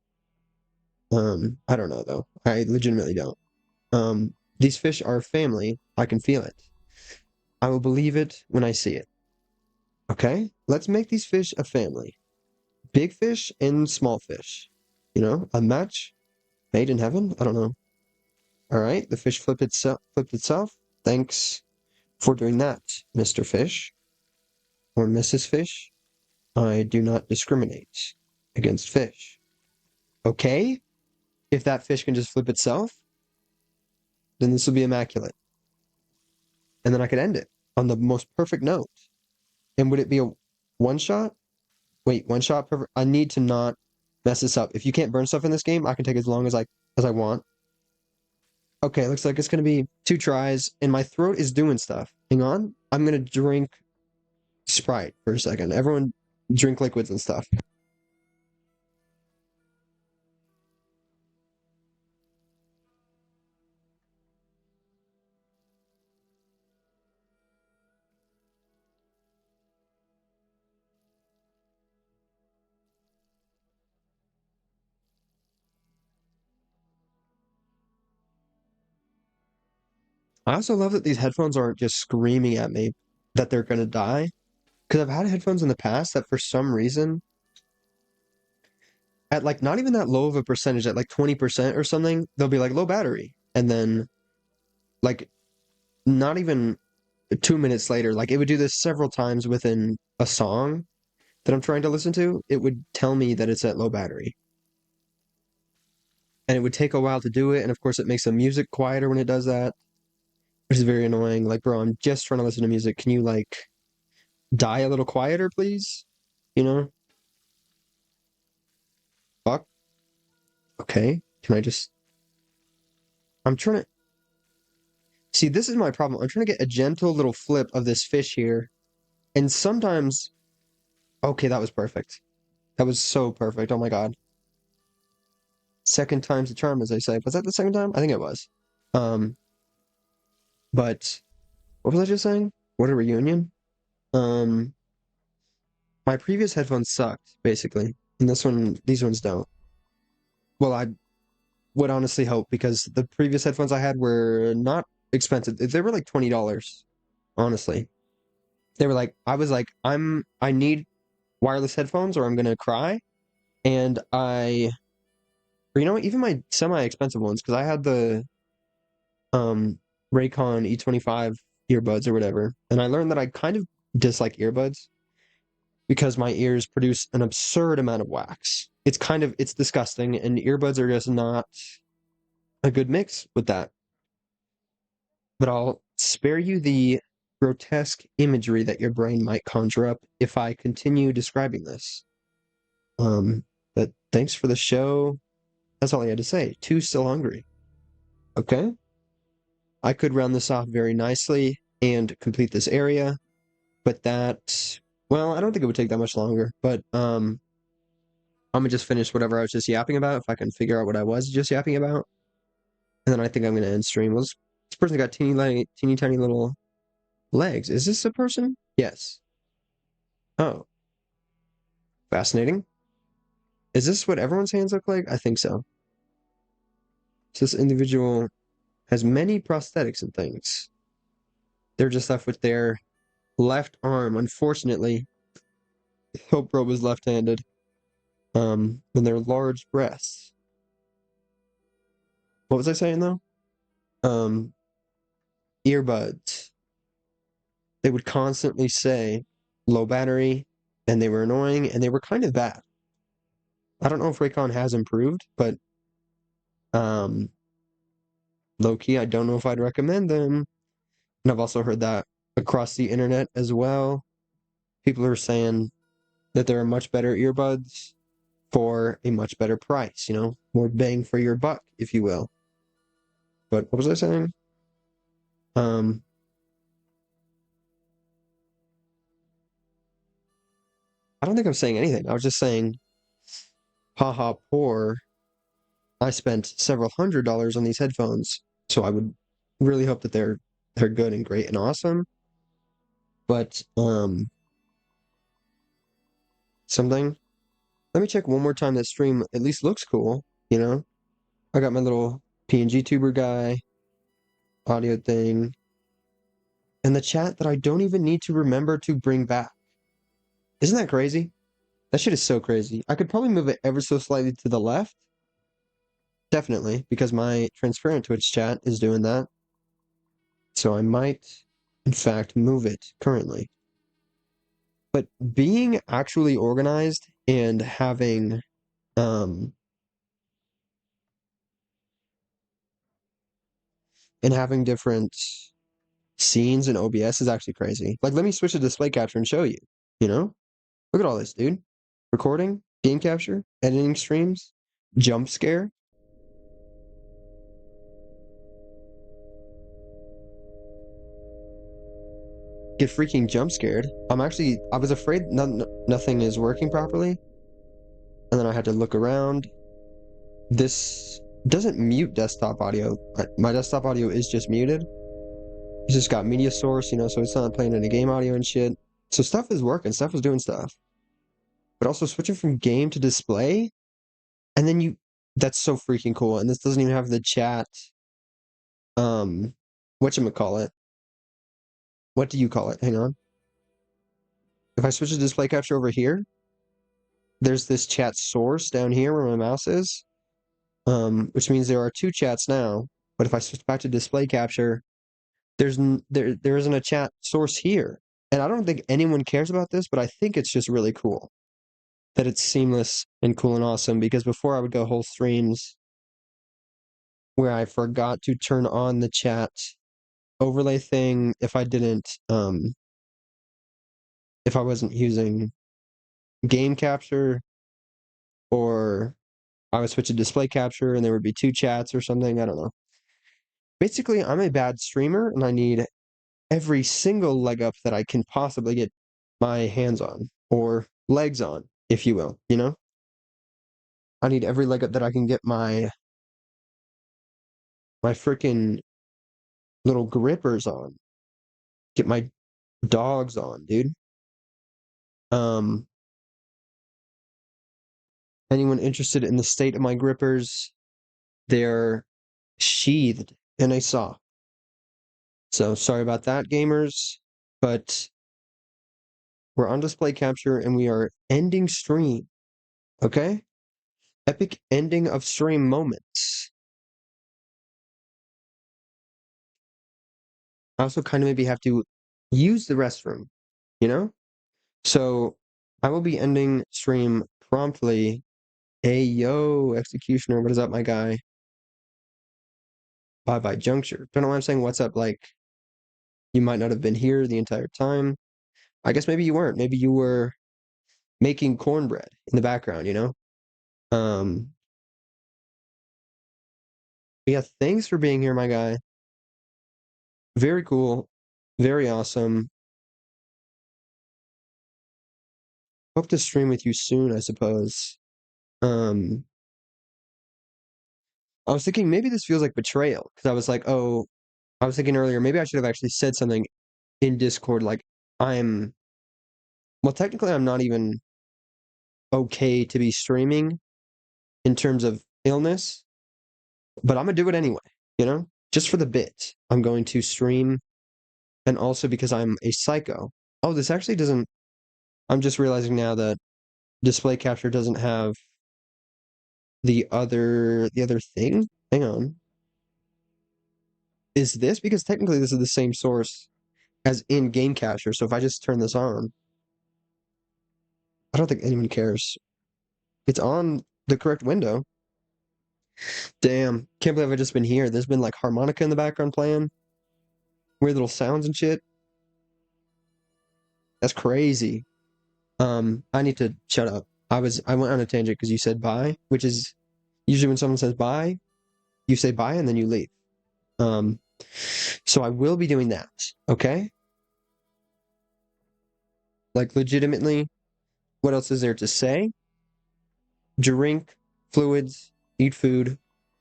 I don't know though. I legitimately don't. These fish are family. I can feel it. I will believe it when I see it. Okay? Let's make these fish a family. Big fish and small fish. You know, a match made in heaven? I don't know. All right, the fish flipped itself. Thanks for doing that, Mr. Fish or Mrs. Fish. I do not discriminate against fish. Okay? If that fish can just flip itself, then this will be immaculate. And then I could end it on the most perfect note. And would it be a one shot? Wait, one shot perfect. I need to not mess this up. If you can't burn stuff in this game, I can take as long as I want. Okay, looks like it's gonna be 2 tries, and my throat is doing stuff. Hang on. I'm gonna drink Sprite for a second. Everyone drink liquids and stuff. I also love that these headphones aren't just screaming at me that they're gonna die. Because I've had headphones in the past that for some reason, at like not even that low of a percentage, at like 20% or something, they'll be like low battery. And then like not even 2 minutes later, like it would do this several times within a song that I'm trying to listen to, it would tell me that it's at low battery. And it would take a while to do it, and of course it makes the music quieter when it does that, which is very annoying. Like, bro, I'm just trying to listen to music. Can you like die a little quieter, please? You know? Fuck. Okay. Can I just I'm trying to see, this is my problem. I'm trying to get a gentle little flip of this fish here. And sometimes okay, that was perfect. That was so perfect. Oh my god. Second time's the charm, as they say. Was that the second time? I think it was. Um, but what was I just saying? What a reunion. Um, my previous headphones sucked, basically. And these ones don't. Well, I would honestly hope because the previous headphones I had were not expensive. They were like $20, honestly. They were like, I was like, I need wireless headphones or I'm gonna cry. And or you know what, even my semi-expensive ones, because I had the um Raycon E25 earbuds or whatever, and I learned that I kind of dislike earbuds because my ears produce an absurd amount of wax. It's disgusting, and earbuds are just not a good mix with that. But I'll spare you the grotesque imagery that your brain might conjure up if I continue describing this. But thanks for the show. That's all I had to say. Two still hungry. Okay. I could round this off very nicely and complete this area, but well, I don't think it would take that much longer, but I'm gonna just finish whatever I was just yapping about if I can figure out what I was just yapping about. And then I think I'm gonna end stream. Well, this person got teeny tiny little legs. Is this a person? Yes. Oh, fascinating. Is this what everyone's hands look like? I think so. So this individual has many prosthetics and things. They're just left with their left arm. Unfortunately, Hope Bro was left-handed. And their large breasts. What was I saying though? Um, earbuds, they would constantly say low battery, and they were annoying, and they were kind of bad. I don't know if Raycon has improved, but um, low key, I don't know if I'd recommend them. And I've also heard that across the internet as well. People are saying that there are much better earbuds for a much better price, more bang for your buck, if you will. But what was I saying? Um, I don't think I'm saying anything. I was just saying, haha, poor. I spent several $100s on these headphones, so I would really hope that they're good and great and awesome. But something. Let me check one more time that stream at least looks cool, I got my little PNG tuber guy, audio thing, and the chat that I don't even need to remember to bring back. Isn't that crazy? That shit is so crazy. I could probably move it ever so slightly to the left. Definitely, because my transparent Twitch chat is doing that. So I might, in fact, move it currently. But being actually organized and having um different scenes in OBS is actually crazy. Like, let me switch to display capture and show you. Look at all this, dude. Recording, game capture, editing streams, jump scare. Get freaking jump scared. I was afraid nothing is working properly. And then I had to look around. This doesn't mute desktop audio. My desktop audio is just muted. It's just got media source, so it's not playing any game audio and shit. So stuff is working, stuff is doing stuff. But also switching from game to display, and then that's so freaking cool. And this doesn't even have the chat, whatchamacallit. What do you call it? Hang on. If I switch to display capture over here, there's this chat source down here where my mouse is, which means there are two chats now. But if I switch back to display capture, there isn't a chat source here. And I don't think anyone cares about this, but I think it's just really cool that it's seamless and cool and awesome, because before I would go whole streams where I forgot to turn on the chat overlay thing if I didn't, if I wasn't using game capture, or I would switch to display capture and there would be two chats or something. I don't know. Basically, I'm a bad streamer and I need every single leg up that I can possibly get my hands on, or legs on, if you will, I need every leg up that I can get my freaking little grippers on. Get my dogs on, dude. Anyone interested in the state of my grippers? They're sheathed in a saw. So sorry about that, gamers, but we're on display capture and we are ending stream. Okay? Epic ending of stream moments. I also kind of maybe have to use the restroom, you know? So I will be ending stream promptly. Hey, yo, Executioner, what is up, my guy? Bye bye, Juncture. Don't know why I'm saying what's up, like, you might not have been here the entire time. I guess maybe you weren't. Maybe you were making cornbread in the background, Yeah, thanks for being here, my guy. Very cool. Very awesome. Hope to stream with you soon, I suppose. I was thinking maybe this feels like betrayal, because I was like, oh, I was thinking earlier, maybe I should have actually said something in Discord like, well, technically I'm not even okay to be streaming in terms of illness, but I'm gonna do it anyway, just for the bit. I'm going to stream, and also because I'm a psycho. Oh, this actually doesn't, I'm just realizing now that display capture doesn't have the other thing. Hang on. is this because technically this is the same source as in Game Capture. So if I just turn this on, I don't think anyone cares. It's on the correct window. Damn, can't believe I've just been here. There's been like harmonica in the background playing, weird little sounds and shit. That's crazy. I need to shut up. I went on a tangent because you said bye, which is usually when someone says bye, you say bye and then you leave. So I will be doing that, okay? Like legitimately, what else is there to say? Drink fluids, eat food,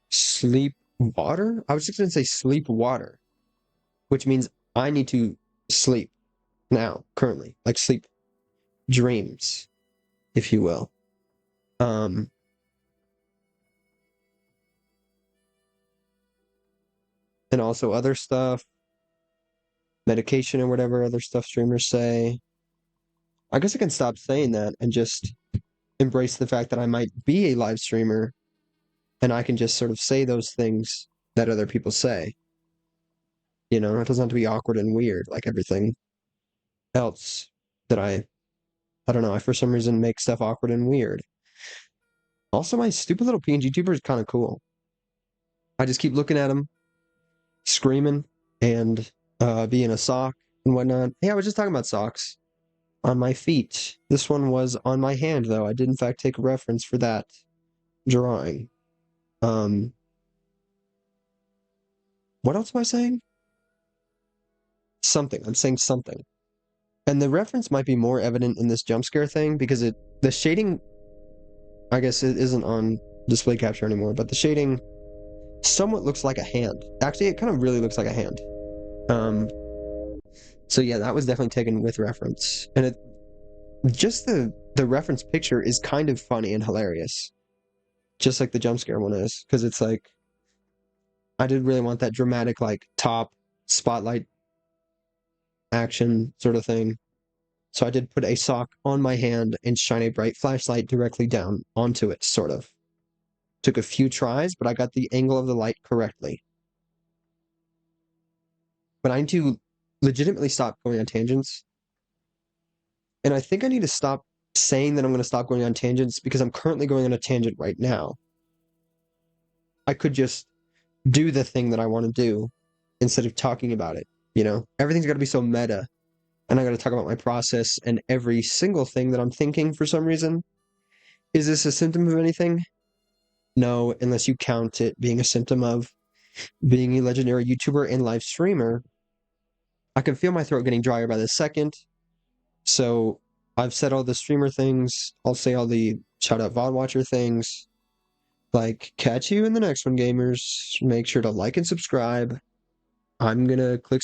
sleep water? I was just gonna say sleep water, which means I need to sleep now, currently. Like sleep dreams, if you will. And also other stuff, medication or whatever other stuff streamers say. I guess I can stop saying that and just embrace the fact that I might be a live streamer and I can just sort of say those things that other people say. You know, it doesn't have to be awkward and weird like everything else that I don't know, I for some reason make stuff awkward and weird. Also, my stupid little PNG tuber is kind of cool. I just keep looking at him, screaming, and being a sock and whatnot. Hey, I was just talking about socks on my feet. This one was on my hand, though. I did, in fact, take a reference for that drawing. What else am I saying? Something. I'm saying something. And the reference might be more evident in this jump scare thing because the shading, I guess it isn't on display capture anymore, but the shading somewhat looks like a hand. Actually, it kind of really looks like a hand. So yeah, that was definitely taken with reference. And it just the reference picture is kind of funny and hilarious. Just like the jump scare one is, because it's like I did really want that dramatic like top spotlight action sort of thing. So I did put a sock on my hand and shine a bright flashlight directly down onto it, sort of. Took a few tries, but I got the angle of the light correctly. But I need to legitimately stop going on tangents. And I think I need to stop saying that I'm going to stop going on tangents because I'm currently going on a tangent right now. I could just do the thing that I want to do instead of talking about it, you know? Everything's got to be so meta. And I got to talk about my process and every single thing that I'm thinking for some reason. Is this a symptom of anything? No, unless you count it being a symptom of being a legendary YouTuber and live streamer. I can feel my throat getting drier by the second. So I've said all the streamer things. I'll say all the shout out VOD watcher things. Like, catch you in the next one, gamers. Make sure to like and subscribe. I'm gonna click